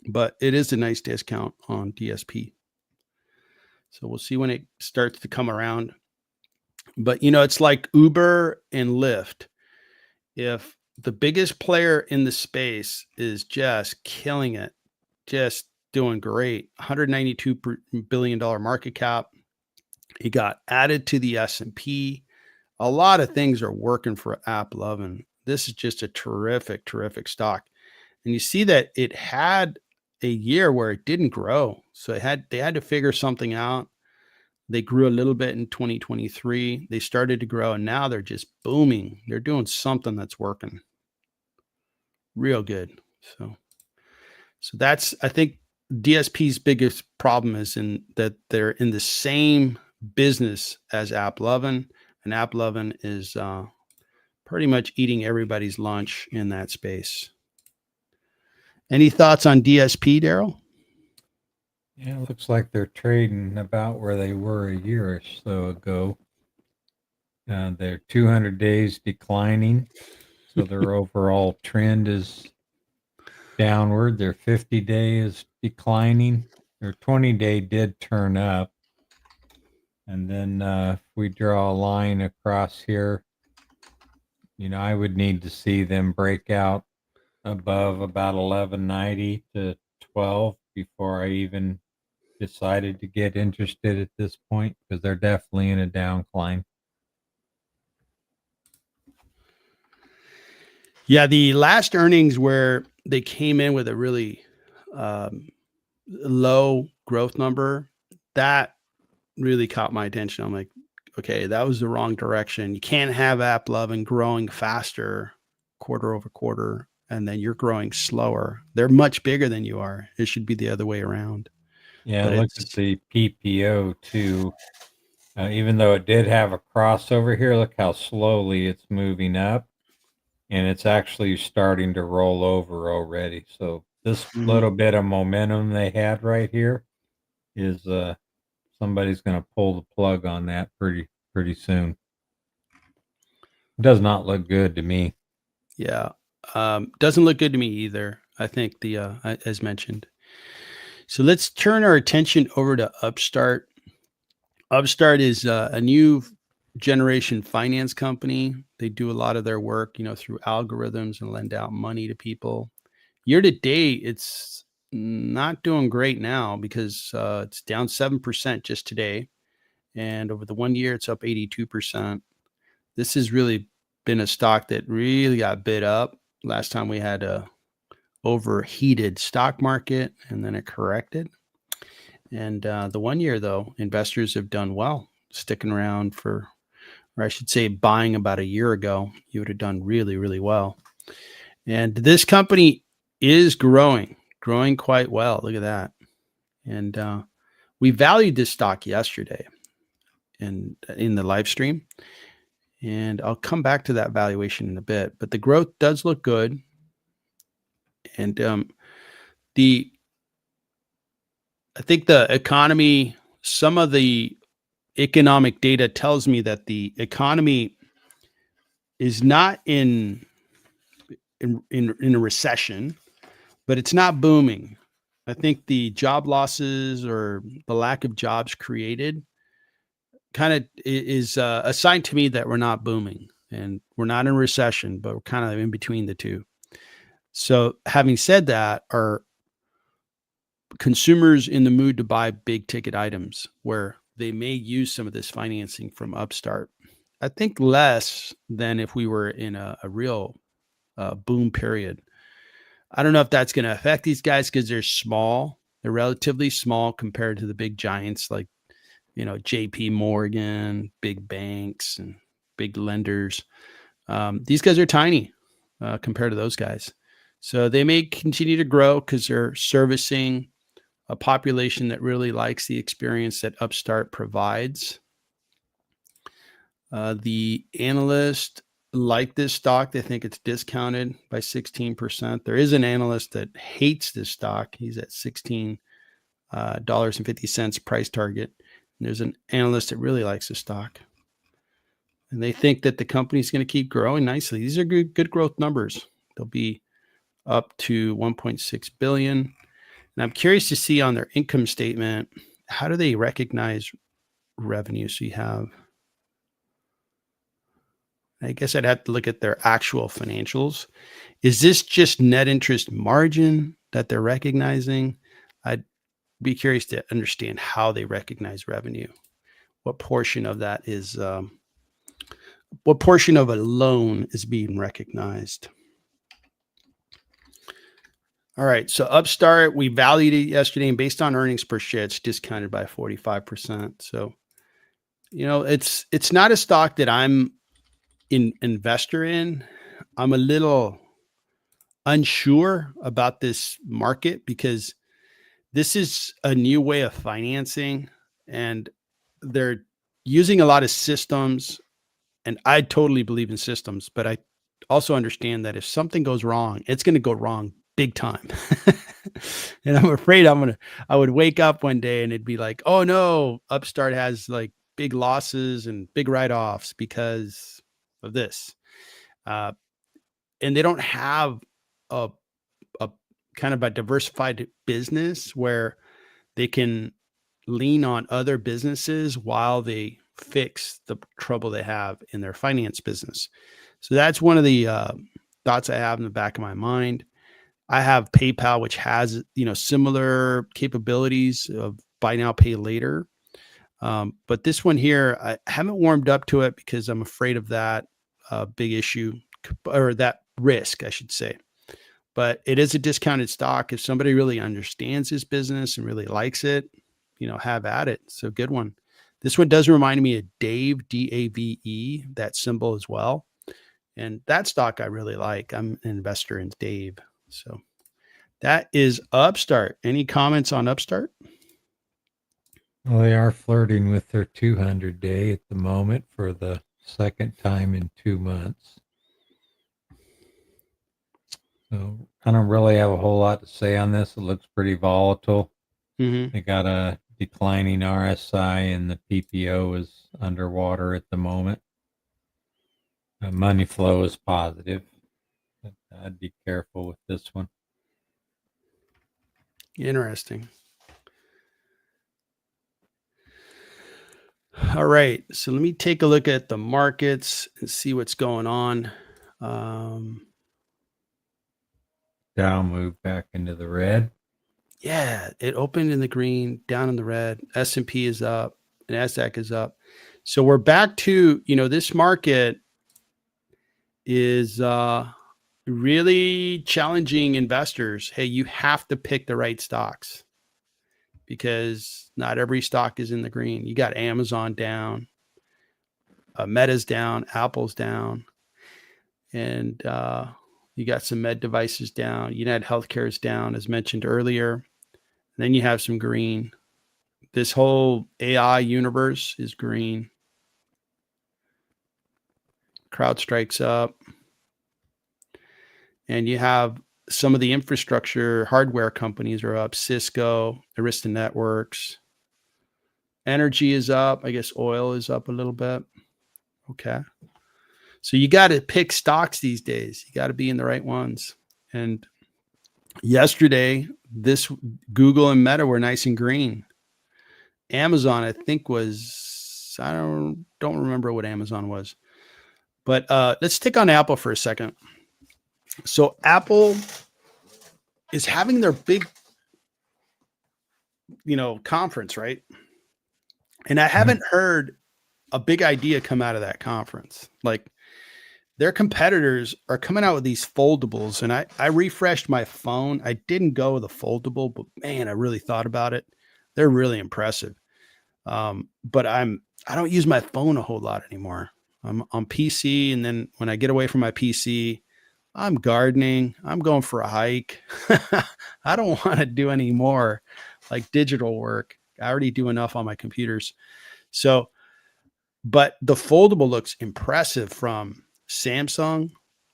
but it is a nice discount on DSP. So we'll see when it starts to come around. But, it's like Uber and Lyft. If the biggest player in the space is just killing it, just doing great, $192 billion market cap, he got added to the S&P. A lot of things are working for AppLovin. This is just a terrific, terrific stock. And you see that it had a year where it didn't grow. So they had to figure something out. They grew a little bit in 2023. They started to grow, and now they're just booming. They're doing something that's working real good. So that's, I think, DSP's biggest problem is in that they're in the same business as AppLovin, and AppLovin is pretty much eating everybody's lunch in that space. Any thoughts on DSP, Daryl? Yeah, it looks like they're trading about where they were a year or so ago. Their 200 days declining, so their overall trend is downward. Their 50-day is declining. Their 20-day did turn up. And then if we draw a line across here, I would need to see them break out above about 1190 to 12 before I even decided to get interested at this point, because they're definitely in a downcline. Yeah, the last earnings where they came in with a really low growth number, that really caught my attention. I'm like, okay, that was the wrong direction. You can't have AppLovin growing faster quarter over quarter, and then you're growing slower. They're much bigger than you are. It should be the other way around. Yeah, But look at the PPO too. Even though it did have a crossover here, look how slowly it's moving up, and it's actually starting to roll over already. So this little bit of momentum they had right here is somebody's going to pull the plug on that pretty soon. It does not look good to me. Yeah. Doesn't look good to me either. I think as mentioned. So let's turn our attention over to Upstart. Upstart is a new generation finance company. They do a lot of their work, through algorithms and lend out money to people. Year to date, it's not doing great now because it's down 7% just today. And over the 1 year, it's up 82%. This has really been a stock that really got bid up. Last time we had a overheated stock market, and then it corrected. And the 1 year, though, investors have done well, sticking around or I should say buying about a year ago. You would have done really, really well. And this company is growing quite well. Look at that. And we valued this stock yesterday in the live stream. And I'll come back to that valuation in a bit. But the growth does look good. And I think the economy, some of the economic data tells me that the economy is not in a recession, but it's not booming. I think the job losses or the lack of jobs created kind of is a sign to me that we're not booming, and we're not in recession, but we're kind of in between the two. So having said that, are consumers in the mood to buy big ticket items where they may use some of this financing from Upstart? I think less than if we were in a real boom period. I don't know if that's going to affect these guys because they're small. They're relatively small compared to the big giants like, JP Morgan, big banks, and big lenders. These guys are tiny compared to those guys. So they may continue to grow because they're servicing a population that really likes the experience that Upstart provides. The analyst like this stock. They think it's discounted by 16%. There is an analyst that hates this stock. He's at $16.50 price target. And there's an analyst that really likes the stock. And they think that the company's going to keep growing nicely. These are good growth numbers. They'll be up to 1.6 billion. And I'm curious to see on their income statement, how do they recognize revenue? So you have, I guess I'd have to look at their actual financials. Is this just net interest margin that they're recognizing? I'd be curious to understand how they recognize revenue. What portion of that is, what portion of a loan is being recognized? All right, so Upstart, we valued it yesterday, and based on earnings per share, it's discounted by 45%. So, it's not a stock that I'm an investor in. I'm a little unsure about this market because this is a new way of financing, and they're using a lot of systems. And I totally believe in systems, but I also understand that if something goes wrong, it's going to go wrong big time. And I'm afraid I would wake up one day and it'd be like, oh no, Upstart has like big losses and big write-offs because of this. And they don't have a kind of a diversified business where they can lean on other businesses while they fix the trouble they have in their finance business. So that's one of the thoughts I have in the back of my mind. I have PayPal, which has, similar capabilities of buy now, pay later. But this one here, I haven't warmed up to it because I'm afraid of that big issue, or that risk, I should say. But it is a discounted stock. If somebody really understands this business and really likes it, have at it. So good one. This one does remind me of Dave, D-A-V-E, that symbol as well. And that stock I really like. I'm an investor in Dave. So that is Upstart. Any comments on Upstart? Well, they are flirting with their 200-day at the moment for the second time in 2 months. So I don't really have a whole lot to say on this. It looks pretty volatile. Mm-hmm. They got a declining RSI and the PPO is underwater at the moment. Money flow is positive. But I'd be careful with this one. Interesting. All right. So let me take a look at the markets and see what's going on. Dow moved back into the red. Yeah, it opened in the green, down in the red. S&P is up, and NASDAQ is up. So we're back to, this market is really challenging investors. Hey, you have to pick the right stocks because not every stock is in the green. You got Amazon down, Meta's down, Apple's down, and you got some med devices down. United Healthcare is down, as mentioned earlier. Then you have some green. This whole AI universe is green. CrowdStrike's up. And you have some of the infrastructure hardware companies are up. Cisco, Arista Networks. Energy is up. I guess oil is up a little bit. Okay. So you got to pick stocks these days. You got to be in the right ones. And yesterday, this Google and Meta were nice and green. Amazon, I think, was, I don't remember what Amazon was. But let's stick on Apple for a second. So Apple is having their big, conference, right? And I haven't heard a big idea come out of that conference. Like, their competitors are coming out with these foldables, and I refreshed my phone. I didn't go with a foldable, but man, I really thought about it. They're really impressive. But I don't use my phone a whole lot anymore. I'm on PC, and then when I get away from my PC, I'm gardening. I'm going for a hike. I don't want to do any more like digital work. I already do enough on my computers. So, but the foldable looks impressive from Samsung.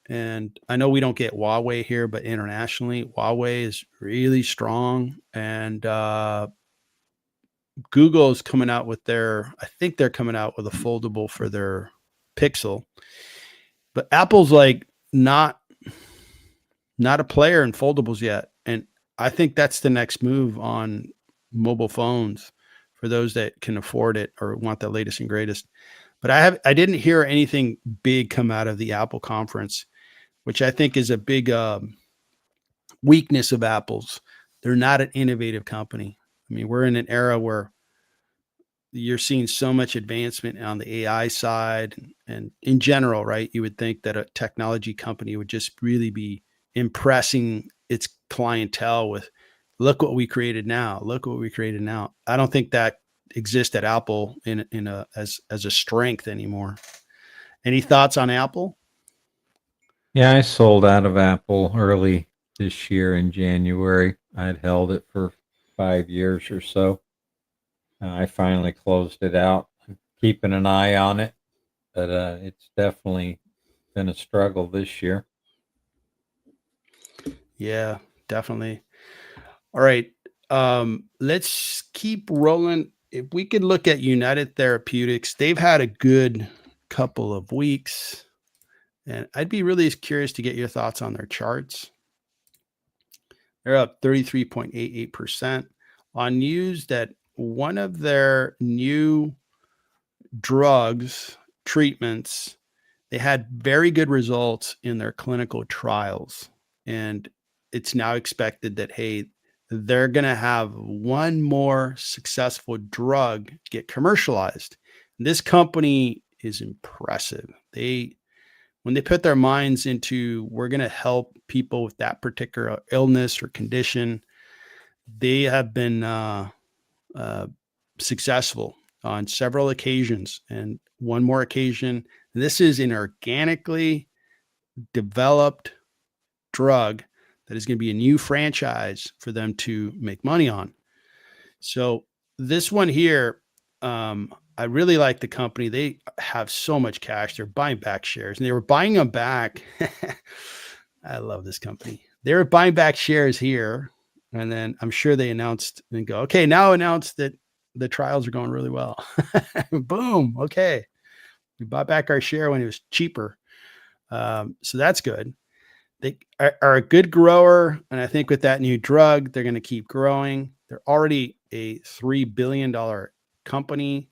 And I know we don't get Huawei here, but internationally, Huawei is really strong. And Google is coming out with I think they're coming out with a foldable for their Pixel. But Apple's like not a player in foldables yet. And I think that's the next move on mobile phones for those that can afford it or want the latest and greatest. But I didn't hear anything big come out of the Apple conference, which I think is a big weakness of Apple's. They're not an innovative company. I mean, we're in an era where you're seeing so much advancement on the AI side and in general, right? You would think that a technology company would just really be impressing its clientele with, look what we created now. Look what we created now. I don't think that exists at Apple as a strength anymore. Any thoughts on Apple? Yeah, I sold out of Apple early this year in January. I had held it for 5 years or so. I finally closed it out. I'm keeping an eye on it, but it's definitely been a struggle this year. Yeah, definitely. All right. Let's keep rolling. If we could look at United Therapeutics, they've had a good couple of weeks, and I'd be really curious to get your thoughts on their charts. They're up 33.88% on news that one of their new drugs, treatments, they had very good results in their clinical trials. And it's now expected that, hey, they're going to have one more successful drug get commercialized. This company is impressive. When they put their minds into, we're going to help people with that particular illness or condition, they have been uh, successful on several occasions. And one more occasion, this is an organically developed drug that is going to be a new franchise for them to make money on. So this one here, I really like the company. They have so much cash. They're buying back shares, and they were buying them back. I love this company. They were buying back shares here, and then I'm sure they announced and go, okay, now announce that the trials are going really well. Boom. Okay. We bought back our share when it was cheaper. So that's good. They are a good grower. And I think with that new drug, they're going to keep growing. They're already a $3 billion company.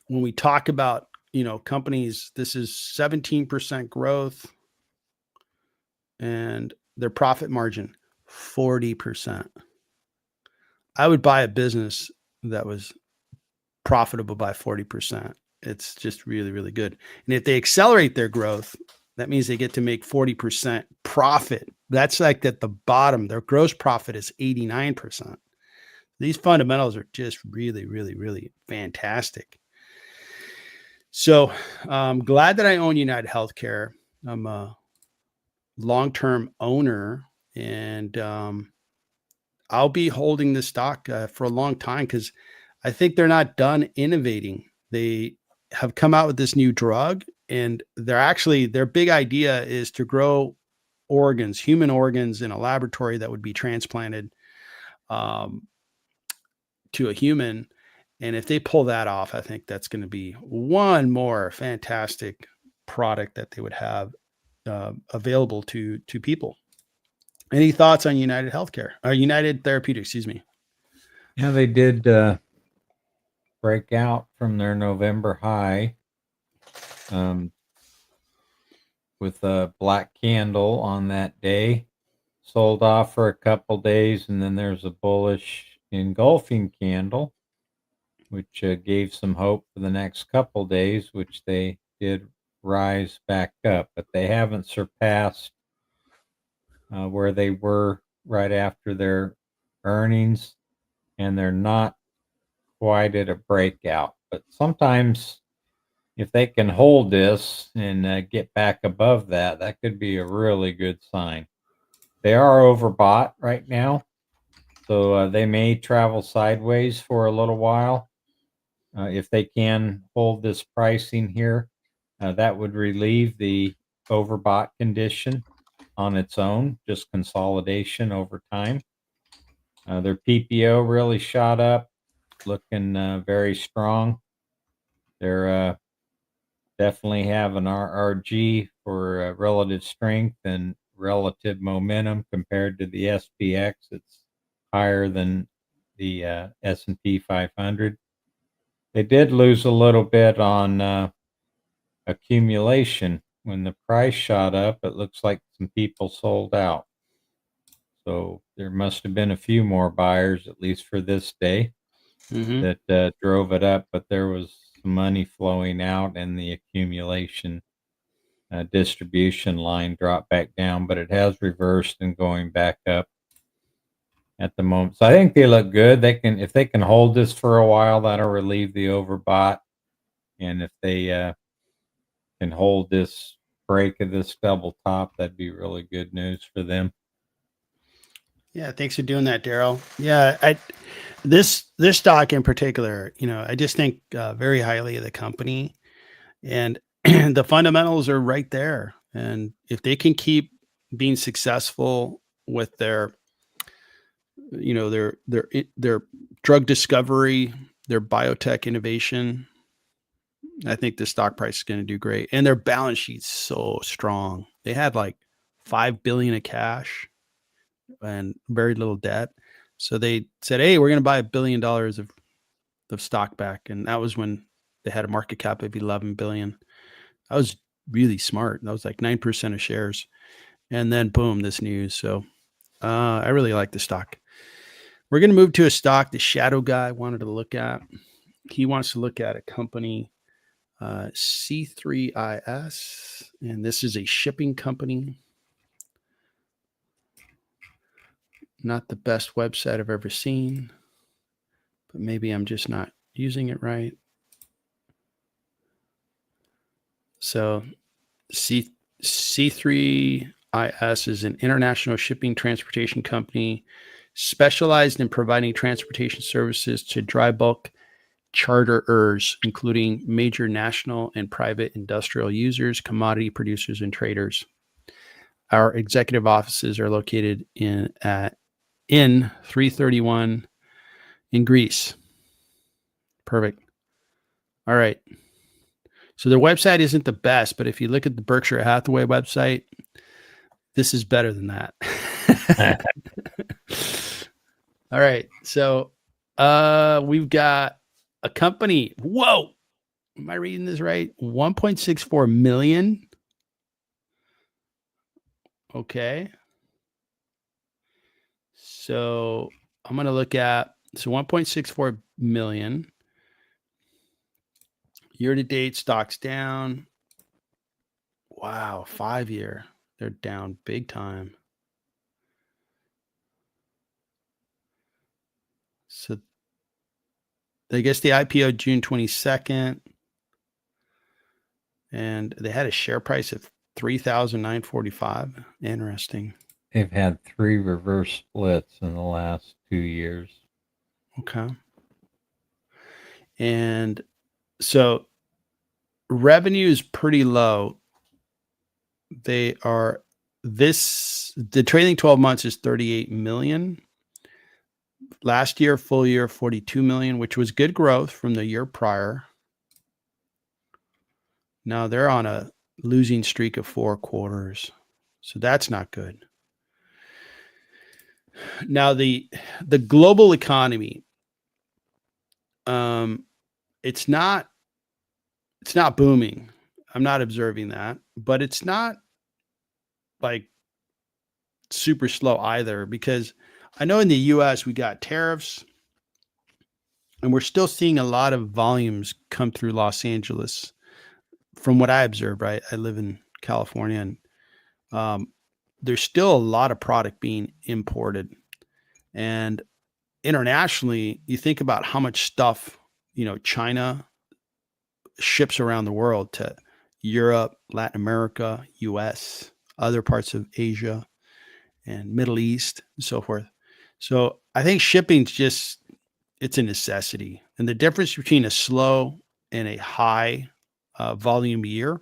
When we talk about, companies, this is 17% growth and their profit margin, 40%. I would buy a business that was profitable by 40%. It's just really, really good. And if they accelerate their growth, that means they get to make 40% profit. That's like at the bottom. Their gross profit is 89%. These fundamentals are just really, really, really fantastic. So I'm glad that I own United Healthcare. I'm a long-term owner, and I'll be holding this stock for a long time because I think they're not done innovating. They have come out with this new drug, and their big idea is to grow organs, human organs, in a laboratory that would be transplanted to a human. And if they pull that off, I think that's going to be one more fantastic product that they would have available to people. Any thoughts on United Healthcare or United Therapeutics? Excuse me. Yeah, they did break out from their November high with a black candle on that day. Sold off for a couple days, and then there's a bullish engulfing candle, which gave some hope for the next couple days, which they did rise back up, but they haven't surpassed where they were right after their earnings, and they're not quite at a breakout. But sometimes, if they can hold this and get back above that, that could be a really good sign. They are overbought right now, so they may travel sideways for a little while. If they can hold this pricing here, that would relieve the overbought condition on its own, just consolidation over time. Their PPO really shot up, looking very strong. They're definitely have an RRG for relative strength and relative momentum compared to the SPX. It's higher than the S&P 500. They did lose a little bit on accumulation. When the price shot up, it looks like some people sold out. So there must have been a few more buyers, at least for this day, that drove it up, but there was some money flowing out and the accumulation distribution line dropped back down, but it has reversed and going back up at the moment. So I think they look good. If they can hold this for a while, that'll relieve the overbought. And if they can hold this break of this double top, that'd be really good news for them. Yeah, thanks for doing that, Daryl. Yeah, this stock in particular, I just think very highly of the company, and the fundamentals are right there. And if they can keep being successful with their drug discovery, their biotech innovation, I think the stock price is going to do great. And their balance sheet's so strong. They had like $5 billion of cash and very little debt. So they said, hey, we're going to buy $1 billion of stock back. And that was when they had a market cap of 11 billion. That was really smart. That was like 9% of shares. And then boom, this news. So I really like the stock. We're going to move to a stock the shadow guy wanted to look at. He wants to look at a company, C3IS, and this is a shipping company. Not the best website I've ever seen, but maybe I'm just not using it right. So C3IS is an international shipping transportation company specialized in providing transportation services to dry bulk charterers, including major national and private industrial users, commodity producers, and traders. Our executive offices are located in 331 in Greece. Perfect. All right. So their website isn't the best, but if you look at the Berkshire Hathaway website, this is better than that. All right. So we've got a company. Whoa. Am I reading this right? 1.64 million. Okay. So I'm going to look at 1.64 million. Year to date, stocks down. Wow, 5-year. They're down big time. So I guess the IPO June 22nd. And they had a share price of 3,945. Interesting. They've had 3 reverse splits in the last 2 years. Okay. And so revenue is pretty low. The trailing 12 months is 38 million. Last year, full year, 42 million, which was good growth from the year prior. Now they're on a losing streak of 4 quarters. So that's not good. Now the global economy, it's not booming. I'm not observing that, but it's not like super slow either, because I know in the US we got tariffs and we're still seeing a lot of volumes come through Los Angeles from what I observe, right? I live in California, and there's still a lot of product being imported. And internationally, you think about how much stuff, China ships around the world to Europe, Latin America, US, other parts of Asia and Middle East and so forth. So I think shipping's just it's a necessity. And the difference between a slow and a high volume year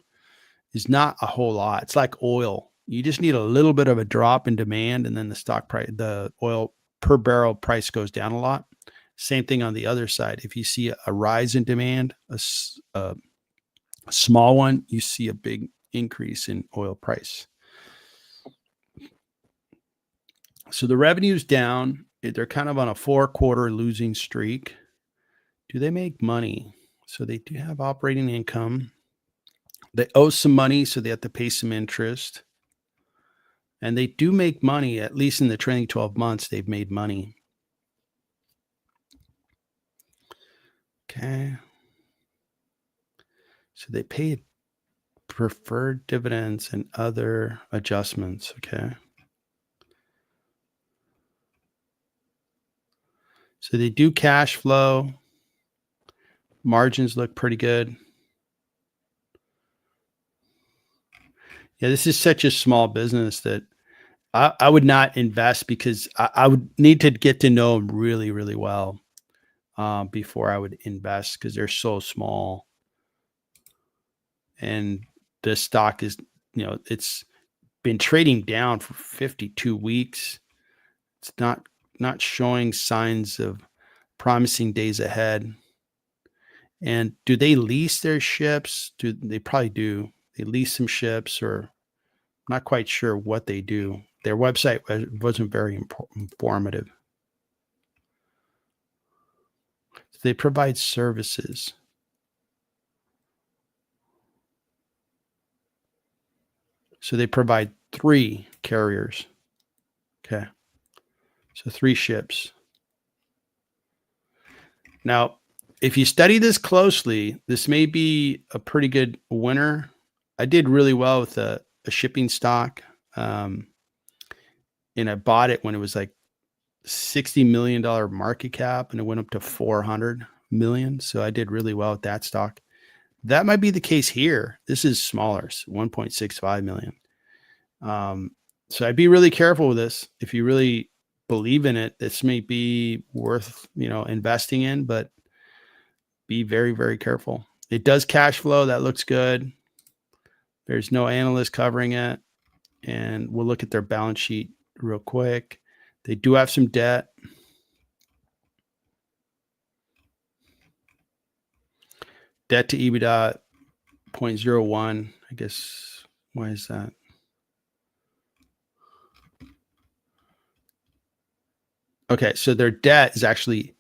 is not a whole lot. It's like oil. You just need a little bit of a drop in demand, and then the stock price, the oil per barrel price goes down a lot. Same thing on the other side. If you see a rise in demand, a small one, you see a big increase in oil price. So the revenue's down. They're kind of on a 4-quarter losing streak. Do they make money? So they do have operating income. They owe some money, so they have to pay some interest. And they do make money, at least in the trailing 12 months, they've made money. Okay. So they pay preferred dividends and other adjustments. Okay. So they do cash flow. Margins look pretty good. Yeah, this is such a small business that I would not invest because I would need to get to know them really, really well before I would invest because they're so small. And the stock is, it's been trading down for 52 weeks. It's not showing signs of promising days ahead. And do they lease their ships? They probably do. They lease some ships, or I'm not quite sure what they do. Their website wasn't very informative. They provide services. So they provide 3 carriers. Okay. So 3 ships. Now, if you study this closely, this may be a pretty good winner. I did really well with a shipping stock. And I bought it when it was like $60 million market cap, and it went up to 400 million. So I did really well with that stock. That might be the case here. This is smaller, 1.65 million. So I'd be really careful with this. If you really believe in it, this may be worth, investing in, but be very, very careful. It does cash flow. That looks good. There's no analyst covering it. And we'll look at their balance sheet real quick. They do have some debt. Debt to EBITDA 0.01. I guess, why is that? Okay, so their debt is actually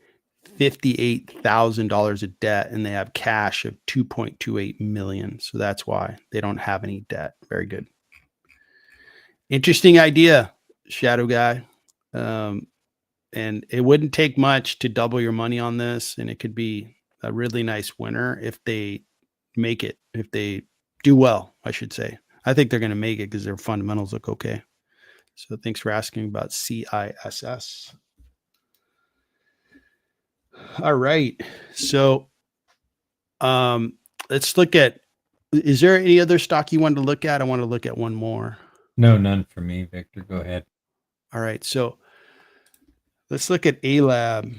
$58,000 of debt, and they have cash of 2.28 million. So that's why they don't have any debt. Very good. Interesting idea, Shadow Guy. And it wouldn't take much to double your money on this, and it could be a really nice winner if they make it, if they do well, I should say. I think they're going to make it because their fundamentals look okay. So thanks for asking about CISS. All right. So let's look at, is there any other stock you wanted to look at? I want to look at one more. No, none for me, Victor. Go ahead. All right. So let's look at ALAB.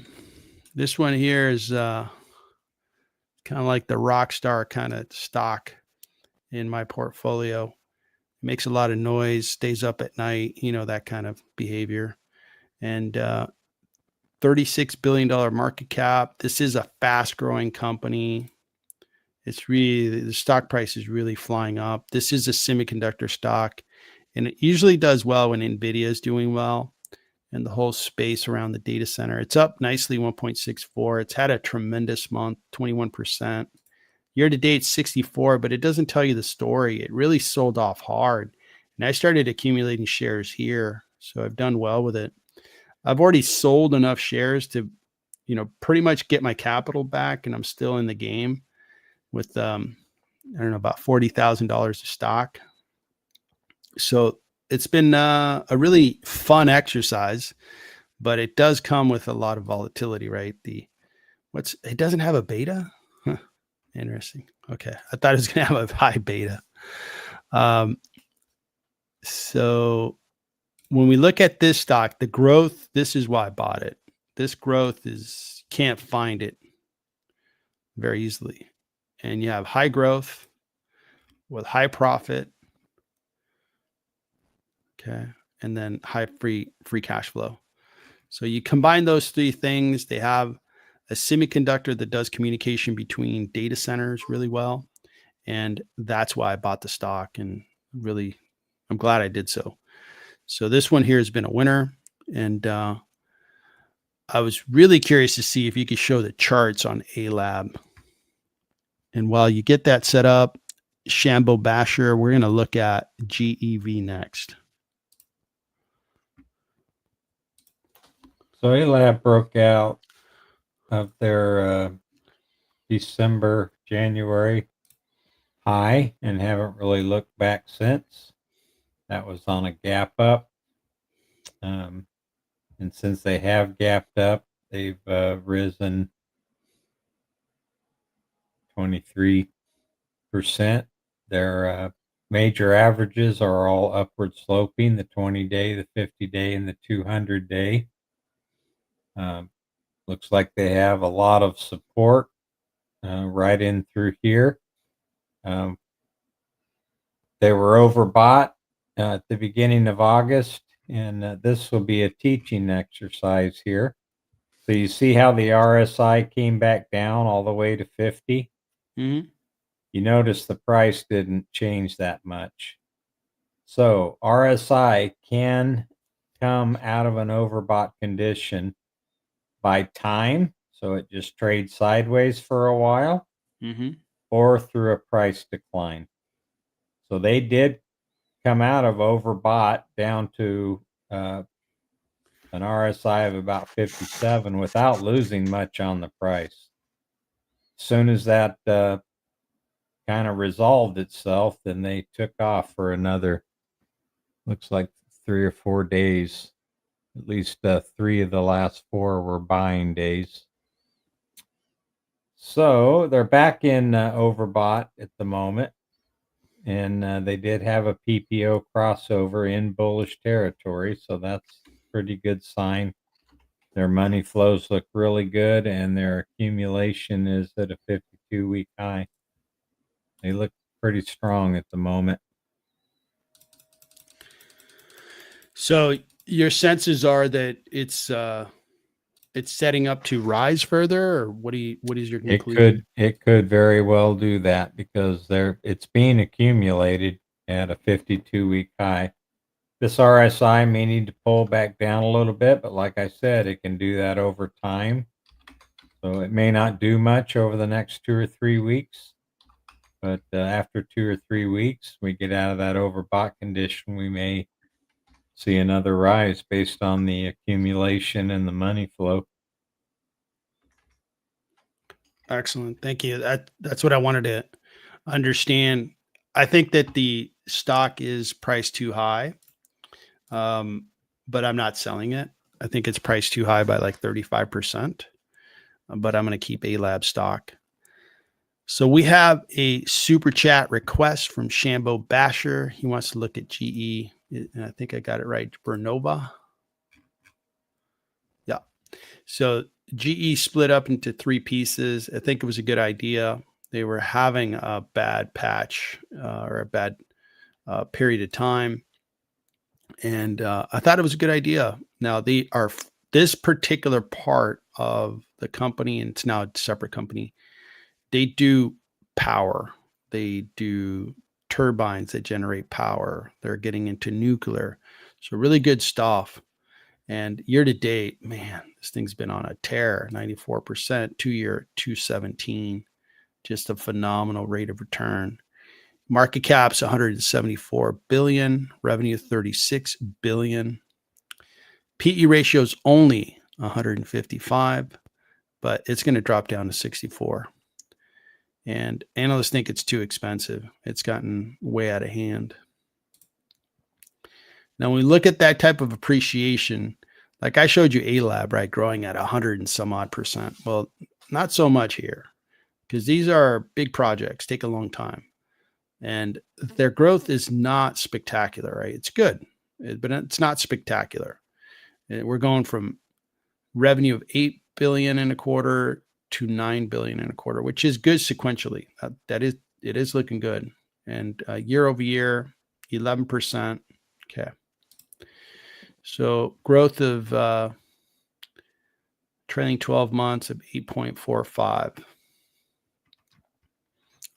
This one here is kind of like the rock star kind of stock in my portfolio. It makes a lot of noise, stays up at night, that kind of behavior. And $36 billion market cap. This is a fast growing company. It's really, the stock price is really flying up. This is a semiconductor stock, and it usually does well when NVIDIA is doing well and the whole space around the data center. It's up nicely, 1.64. It's had a tremendous month, 21%. Year to date, 64, but it doesn't tell you the story. It really sold off hard. And I started accumulating shares here, so I've done well with it. I've already sold enough shares to, pretty much get my capital back, and I'm still in the game with, about $40,000 of stock. So it's been a really fun exercise, but it does come with a lot of volatility, right? It doesn't have a beta. Huh. Interesting. Okay. I thought it was going to have a high beta. So when we look at this stock, the growth, this is why I bought it. This growth is, can't find it very easily. And you have high growth with high profit. Okay. And then high free cash flow. So you combine those three things, they have a semiconductor that does communication between data centers really well. And that's why I bought the stock, and really, I'm glad I did so. So this one here has been a winner. And I was really curious to see if you could show the charts on ALAB. And while you get that set up, Shambo Basher, we're going to look at GEV next. So ALAB broke out of their December, January high and haven't really looked back since. That was on a gap up. And since they have gapped up, they've risen 23%. Their major averages are all upward sloping, the 20-day, the 50-day, and the 200-day. Looks like they have a lot of support right in through here. They were overbought at the beginning of August, and this will be a teaching exercise here. So you see how the RSI came back down all the way to 50? Mm-hmm. You notice the price didn't change that much. So RSI can come out of an overbought condition by time, so it just trades sideways for a while, or through a price decline. So they did come out of overbought down to an RSI of about 57 without losing much on the price. As soon as that kind of resolved itself, then they took off for another, looks like 3 or 4 days. At least 3 of the last 4 were buying days. So they're back in overbought at the moment, and they did have a PPO crossover in bullish territory, so that's a pretty good sign. Their money flows look really good, and their accumulation is at a 52-week high. They look pretty strong at the moment. So your senses are that it's setting up to rise further, or what is your conclusion? It could very well do that because it's being accumulated at a 52-week high. This RSI may need to pull back down a little bit, but like I said, it can do that over time. So it may not do much over the next 2 or 3 weeks, but after 2 or 3 weeks, we get out of that overbought condition, we may see another rise based on the accumulation and the money flow. Excellent. Thank you. That's what I wanted to understand. I think that the stock is priced too high, but I'm not selling it. I think it's priced too high by like 35%, but I'm going to keep ALAB stock. So we have a super chat request from Shambo Basher. He wants to look at GE. And I think I got it right. Vernova. Yeah. So GE split up into 3 pieces. I think it was a good idea. They were having a bad patch or a bad period of time. And I thought it was a good idea. Now they are this particular part of the company, and it's now a separate company. They do power. They do turbines that generate power. They're getting into nuclear. So really good stuff. And year to date, man, this thing's been on a tear, 94%, 2-year, 217, just a phenomenal rate of return. Market cap's 174 billion, revenue 36 billion. PE ratio's only 155, but it's going to drop down to 64. And analysts think it's too expensive. It's gotten way out of hand. Now, when we look at that type of appreciation, like I showed you ALAB, right, growing at 100 and some odd percent. Well, not so much here. because these are big projects, take a long time. And their growth is not spectacular, right? It's good, but it's not spectacular. We're going from revenue of 8 billion in a quarter to 9 billion in a quarter, which is good sequentially. It is looking good. And year over year, 11%. Okay. So growth of trailing 12 months of 8.45.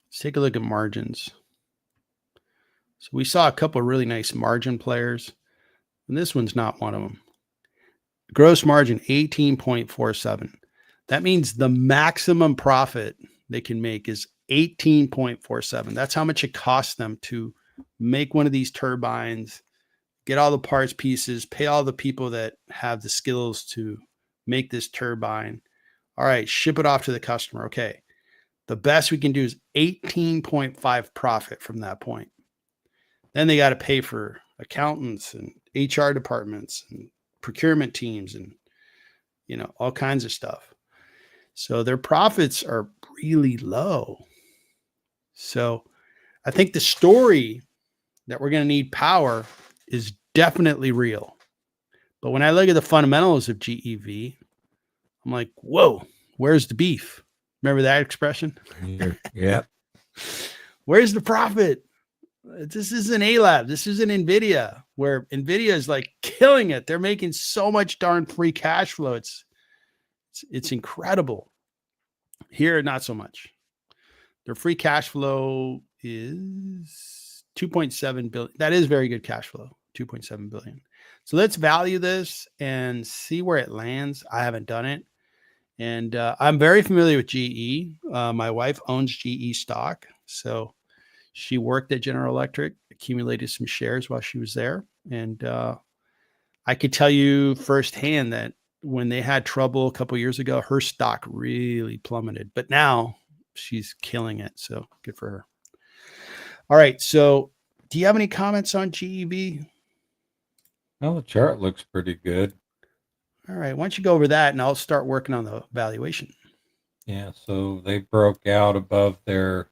Let's take a look at margins. So we saw a couple of really nice margin players, and this one's not one of them. Gross margin 18.47. That means the maximum profit they can make is 18.47. That's how much it costs them to make one of these turbines, get all the parts pieces, pay all the people that have the skills to make this turbine. All right, ship it off to the customer. Okay. The best we can do is 18.5 profit from that point. Then they got to pay for accountants and HR departments and procurement teams and, all kinds of stuff. So their profits are really low. So I think the story that we're going to need power is definitely real. But when I look at the fundamentals of GEV, I'm like, whoa, where's the beef? Remember that expression? Yeah. Where's the profit? This isn't ALAB. This isn't NVIDIA, where NVIDIA is like killing it. They're making so much darn free cash flow. It's incredible. Here, not so much. Their free cash flow is 2.7 billion. That is very good cash flow, 2.7 billion. So let's value this and see where it lands. I haven't done it. And I'm very familiar with GE. My wife owns GE stock. So she worked at General Electric, accumulated some shares while she was there. And I could tell you firsthand that when they had trouble a couple of years ago, her stock really plummeted. But now she's killing it. So good for her. All right. So do you have any comments on GEV? Well, the chart looks pretty good. All right. Why don't you go over that and I'll start working on the valuation. Yeah, so they broke out above their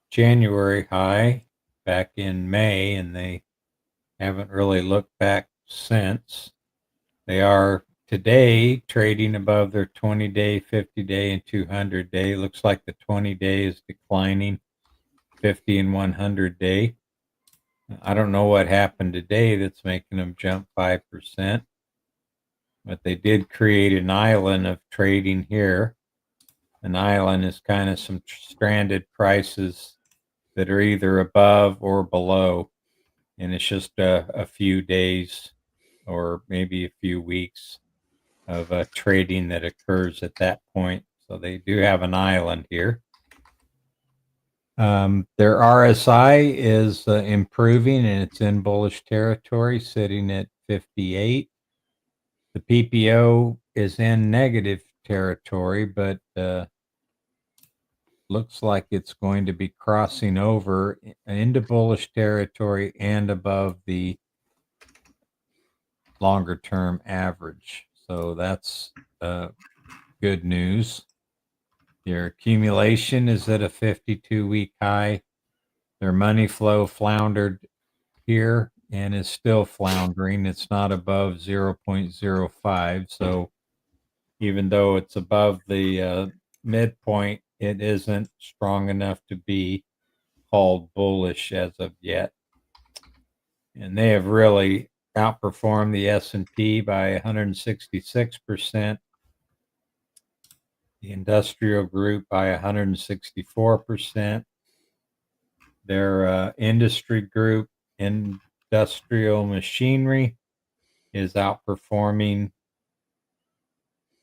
January high back in May, and they haven't really looked back since. They are today trading above their 20-day, 50-day, and 200-day. Looks like the 20-day is declining, 50 and 100-day. I don't know what happened today that's making them jump 5%, but they did create an island of trading here. An island is kind of some stranded prices that are either above or below, and it's just a few days or maybe a few weeks of trading that occurs at that point. So they do have an island here. Their RSI is improving, and it's in bullish territory, sitting at 58. The PPO is in negative territory, but looks like it's going to be crossing over into bullish territory and above the longer term average. So that's good news. Their accumulation is at a 52-week high. Their money flow floundered here and is still floundering. It's not above 0.05. So even though it's above the midpoint, it isn't strong enough to be called bullish as of yet. And they have really outperformed the S&P by 166%, the industrial group by 164%. Their industry group, industrial machinery, is outperforming.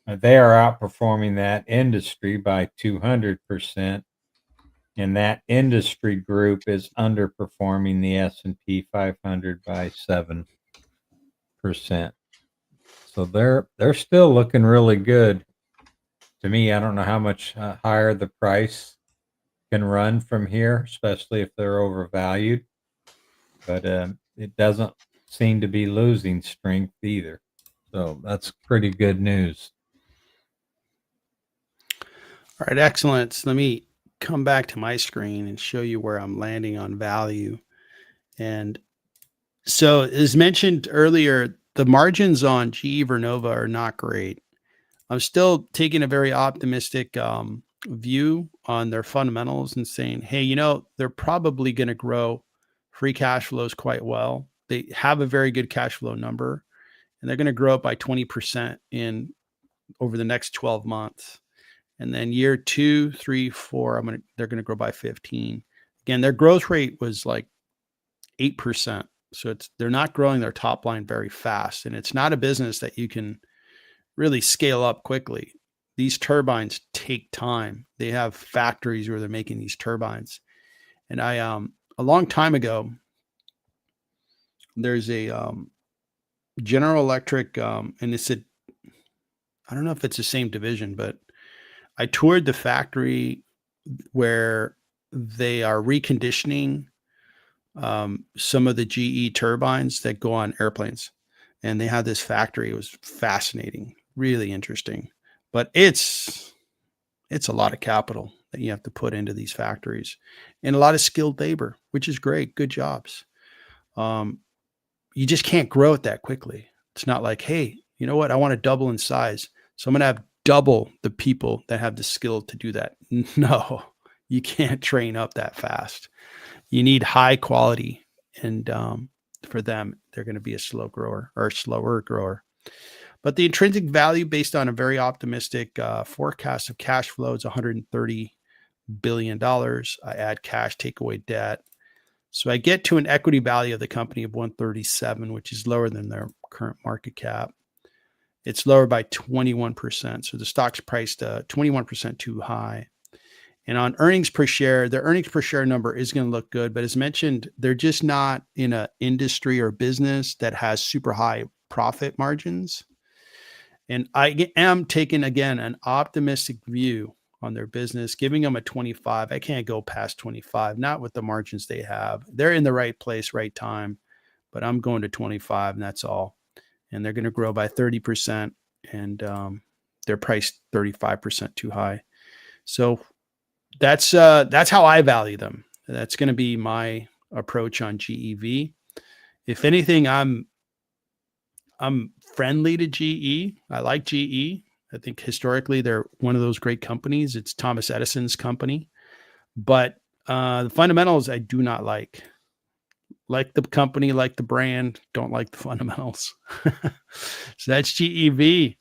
They are outperforming that industry by 200%. And that industry group is underperforming the S&P 500 by 7%. So they're still looking really good. To me, I don't know how much higher the price can run from here, especially if they're overvalued. But it doesn't seem to be losing strength either. So that's pretty good news. All right, excellent. So let me come back to my screen and show you where I'm landing on value. And so, as mentioned earlier, the margins on GE Vernova are not great. I'm still taking a very optimistic view on their fundamentals and saying, hey, they're probably going to grow free cash flows quite well. They have a very good cash flow number, and they're going to grow it by 20% in over the next 12 months. And then year 2, 3, 4, they're going to grow by 15. Again, their growth rate was like 8%. So they're not growing their top line very fast. And it's not a business that you can really scale up quickly. These turbines take time. They have factories where they're making these turbines. And a long time ago, there's a General Electric, and I don't know if it's the same division, but I toured the factory where they are reconditioning some of the GE turbines that go on airplanes. And they had this factory. It was fascinating, really interesting. But it's a lot of capital that you have to put into these factories and a lot of skilled labor, which is great. Good jobs. You just can't grow it that quickly. It's not like, hey, you know what? I want to double in size. So I'm going to have double the people that have the skill to do that. No, you can't train up that fast. You need high quality. And for them, they're going to be a slow grower or a slower grower. But the intrinsic value based on a very optimistic forecast of cash flow is $130 billion. I add cash, take away debt. So I get to an equity value of the company of 137, which is lower than their current market cap. It's lower by 21%. So the stock's priced 21% too high. And on earnings per share, their earnings per share number is going to look good. But as mentioned, they're just not in an industry or business that has super high profit margins. And I am taking, again, an optimistic view on their business, giving them a 25. I can't go past 25, not with the margins they have. They're in the right place, right time, but I'm going to 25, and that's all. And they're going to grow by 30%, and they're priced 35% too high. So that's how I value them. That's going to be my approach on GEV. If anything, I'm friendly to GE. I like GE. I think historically they're one of those great companies. It's Thomas Edison's company, but the fundamentals I do not like. Like the company, like the brand, don't like the fundamentals. So that's GEV.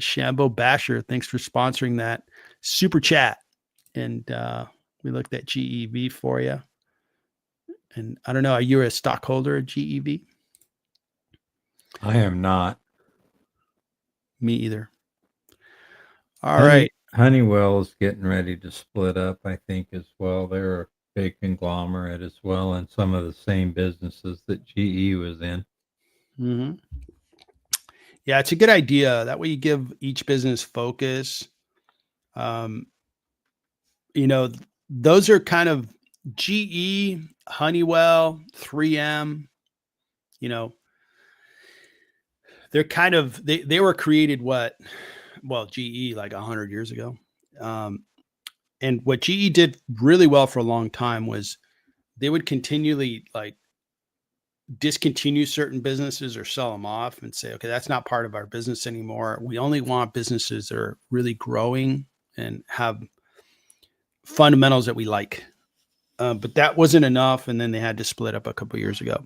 Shambo Basher, thanks for sponsoring that super chat. And we looked at GEV for you. And I don't know, are you a stockholder at GEV? I am not. Me either. All right. Honeywell is getting ready to split up, I think, as well. They're a big conglomerate as well, and some of the same businesses that GE was in. Mm-hmm. Yeah, it's a good idea. That way you give each business focus. Those are kind of GE, Honeywell, 3M, they're kind of, they were created GE like 100 years ago. And what GE did really well for a long time was they would continually like discontinue certain businesses or sell them off and say, okay, that's not part of our business anymore. We only want businesses that are really growing and have fundamentals that we like. But that wasn't enough. And then they had to split up a couple of years ago.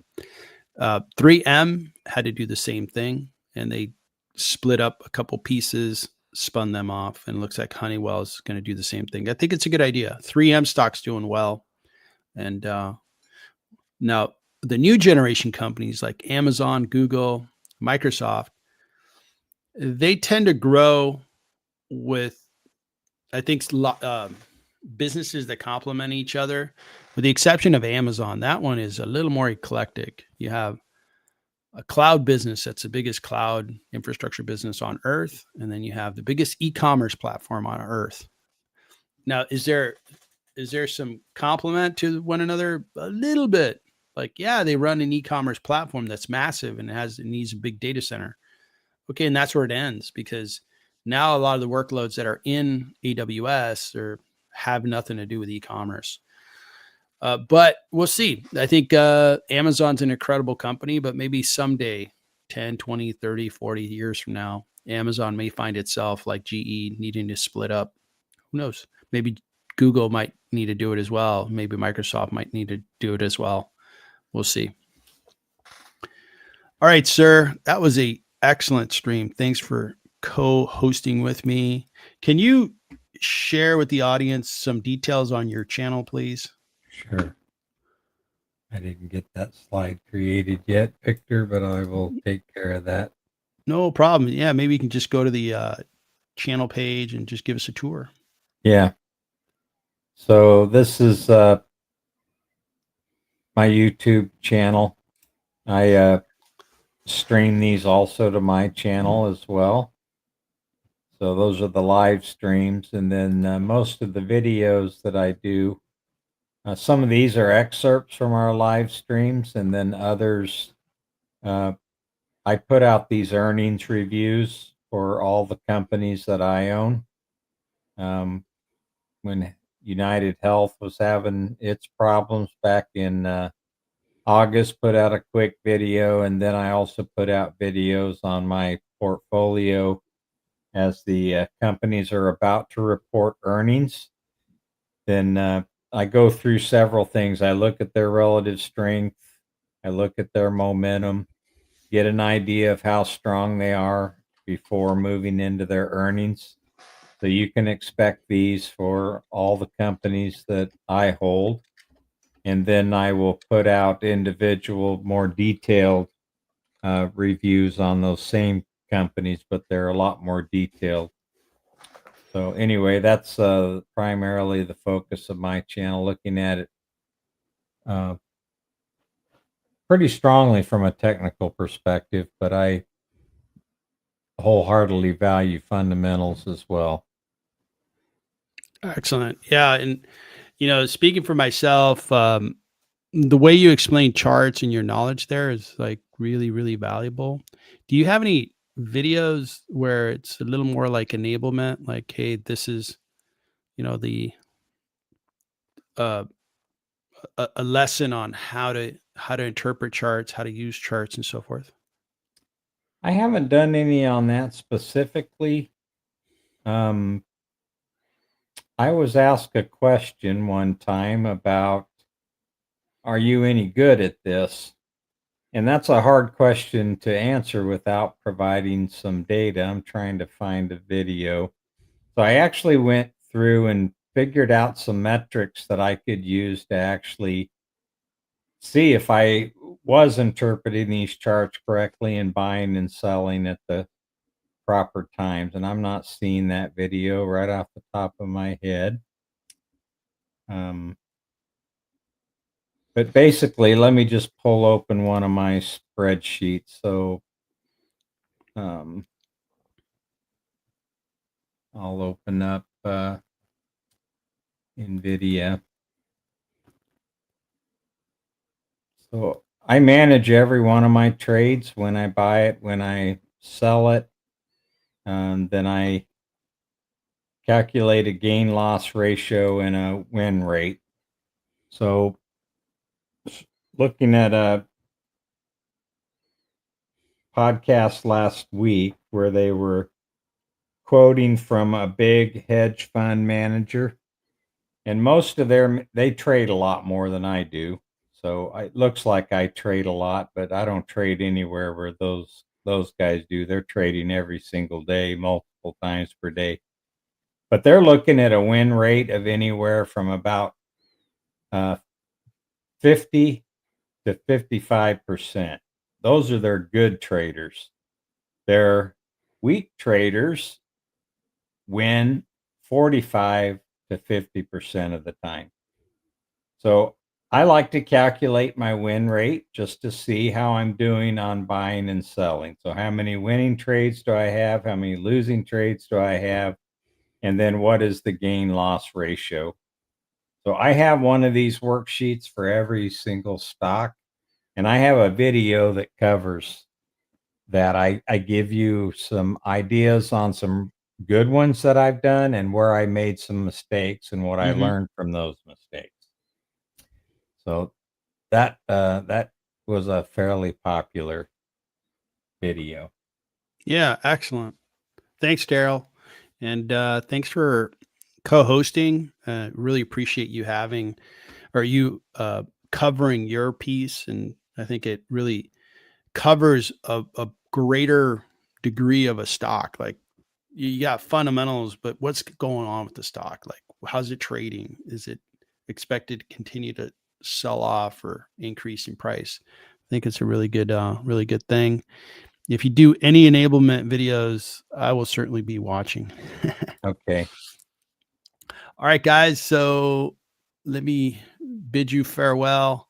3M had to do the same thing, and they split up a couple pieces, spun them off, and it looks like Honeywell is going to do the same thing. I think it's a good idea. 3M stock's doing well. And now the new generation companies like Amazon, Google, Microsoft, they tend to grow with, I think, businesses that complement each other, with the exception of Amazon. That one is a little more eclectic. You have a cloud business that's the biggest cloud infrastructure business on earth, and then you have the biggest e-commerce platform on earth. Now, is there some complement to one another? A little bit. Like, yeah, they run an e-commerce platform that's massive and it needs a big data center. Okay, and that's where it ends, because Now, a lot of the workloads that are in AWS have nothing to do with e-commerce. But we'll see. I think Amazon's an incredible company, but maybe someday, 10, 20, 30, 40 years from now, Amazon may find itself like GE needing to split up. Who knows? Maybe Google might need to do it as well. Maybe Microsoft might need to do it as well. We'll see. All right, sir. That was a excellent stream. Thanks for co-hosting with me. Can you share with the audience some details on your channel, please? Sure. I didn't get that slide created yet, Victor, but I will take care of that. No problem. Yeah, maybe you can just go to the channel page and just give us a tour. Yeah. So this is my YouTube channel. I stream these also to my channel as well. So those are the live streams. And then most of the videos that I do, some of these are excerpts from our live streams, and then others, I put out these earnings reviews for all the companies that I own. When United Health was having its problems back in August, put out a quick video, and then I also put out videos on my portfolio as the companies are about to report earnings. Then I go through several things. I look at their relative strength, I look at their momentum, get an idea of how strong they are before moving into their earnings. So you can expect these for all the companies that I hold. And then I will put out individual, more detailed reviews on those same companies, but they're a lot more detailed. So anyway, that's primarily the focus of my channel, looking at it pretty strongly from a technical perspective, but I wholeheartedly value fundamentals as well. Excellent. Yeah. And, speaking for myself, the way you explain charts and your knowledge there is like really, really valuable. Do you have any videos where it's a little more like enablement? Like, hey, this is, the uh, a lesson on how to interpret charts, how to use charts, and so forth. I haven't done any on that specifically. Um, I was asked a question one time about, are you any good at this? And that's a hard question to answer without providing some data. I'm trying to find a video. So I actually went through and figured out some metrics that I could use to actually see if I was interpreting these charts correctly and buying and selling at the proper times. And I'm not seeing that video right off the top of my head. But basically, let me just pull open one of my spreadsheets. So I'll open up NVIDIA. So I manage every one of my trades when I buy it, when I sell it. Then I calculate a gain loss ratio and a win rate. So looking at a podcast last week where they were quoting from a big hedge fund manager, and most of they trade a lot more than I do. So it looks like I trade a lot, but I don't trade anywhere where those guys do. They're trading every single day, multiple times per day. But they're looking at a win rate of anywhere from about 50 to 55%. Those are their good traders. Their weak traders win 45 to 50% of the time. So I like to calculate my win rate just to see how I'm doing on buying and selling. So how many winning trades do I have? How many losing trades do I have? And then what is the gain loss ratio? So I have one of these worksheets for every single stock, and I have a video that covers that. I give you some ideas on some good ones that I've done and where I made some mistakes and what I Mhm. learned from those mistakes. So that was a fairly popular video. Yeah, excellent. Thanks, Daryl, and thanks for co-hosting. Really appreciate you having or you covering your piece, and I think it really covers a greater degree of a stock. Like you got fundamentals, but what's going on with the stock? Like how's it trading? Is it expected to continue to sell off or increase in price? I think it's a really good thing. If you do any enablement videos, I will certainly be watching. Okay. All right, guys. So let me bid you farewell.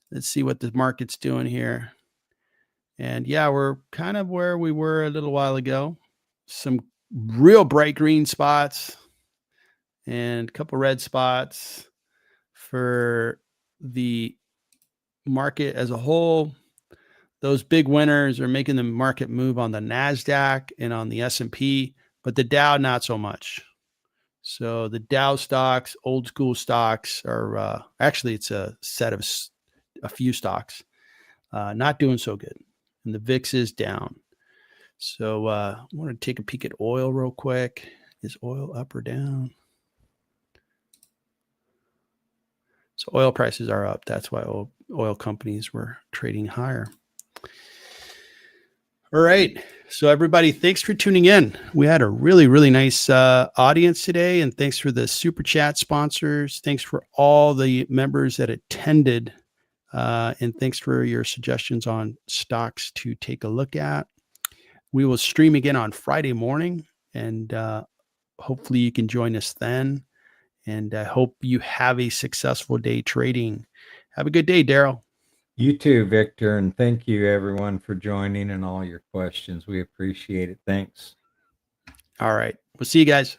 Let's see what the market's doing here. And yeah, we're kind of where we were a little while ago. Some real bright green spots and a couple red spots for the market as a whole. Those big winners are making the market move on the Nasdaq and on the S&P, but the Dow not so much. So the Dow stocks, old school stocks, are actually it's a set of a few stocks not doing so good, and the VIX is down. So I want to take a peek at oil real quick. Is oil up or down? So oil prices are up. That's why oil companies were trading higher. All right. So everybody, thanks for tuning in. We had a really nice audience today, and thanks for the super chat sponsors. Thanks for all the members that attended, and thanks for your suggestions on stocks to take a look at. We will stream again on Friday morning, and hopefully you can join us then. And I hope you have a successful day trading. Have a good day, Daryl. You too, Victor, and thank you everyone for joining and all your questions. We appreciate it. Thanks. All right. We'll see you guys.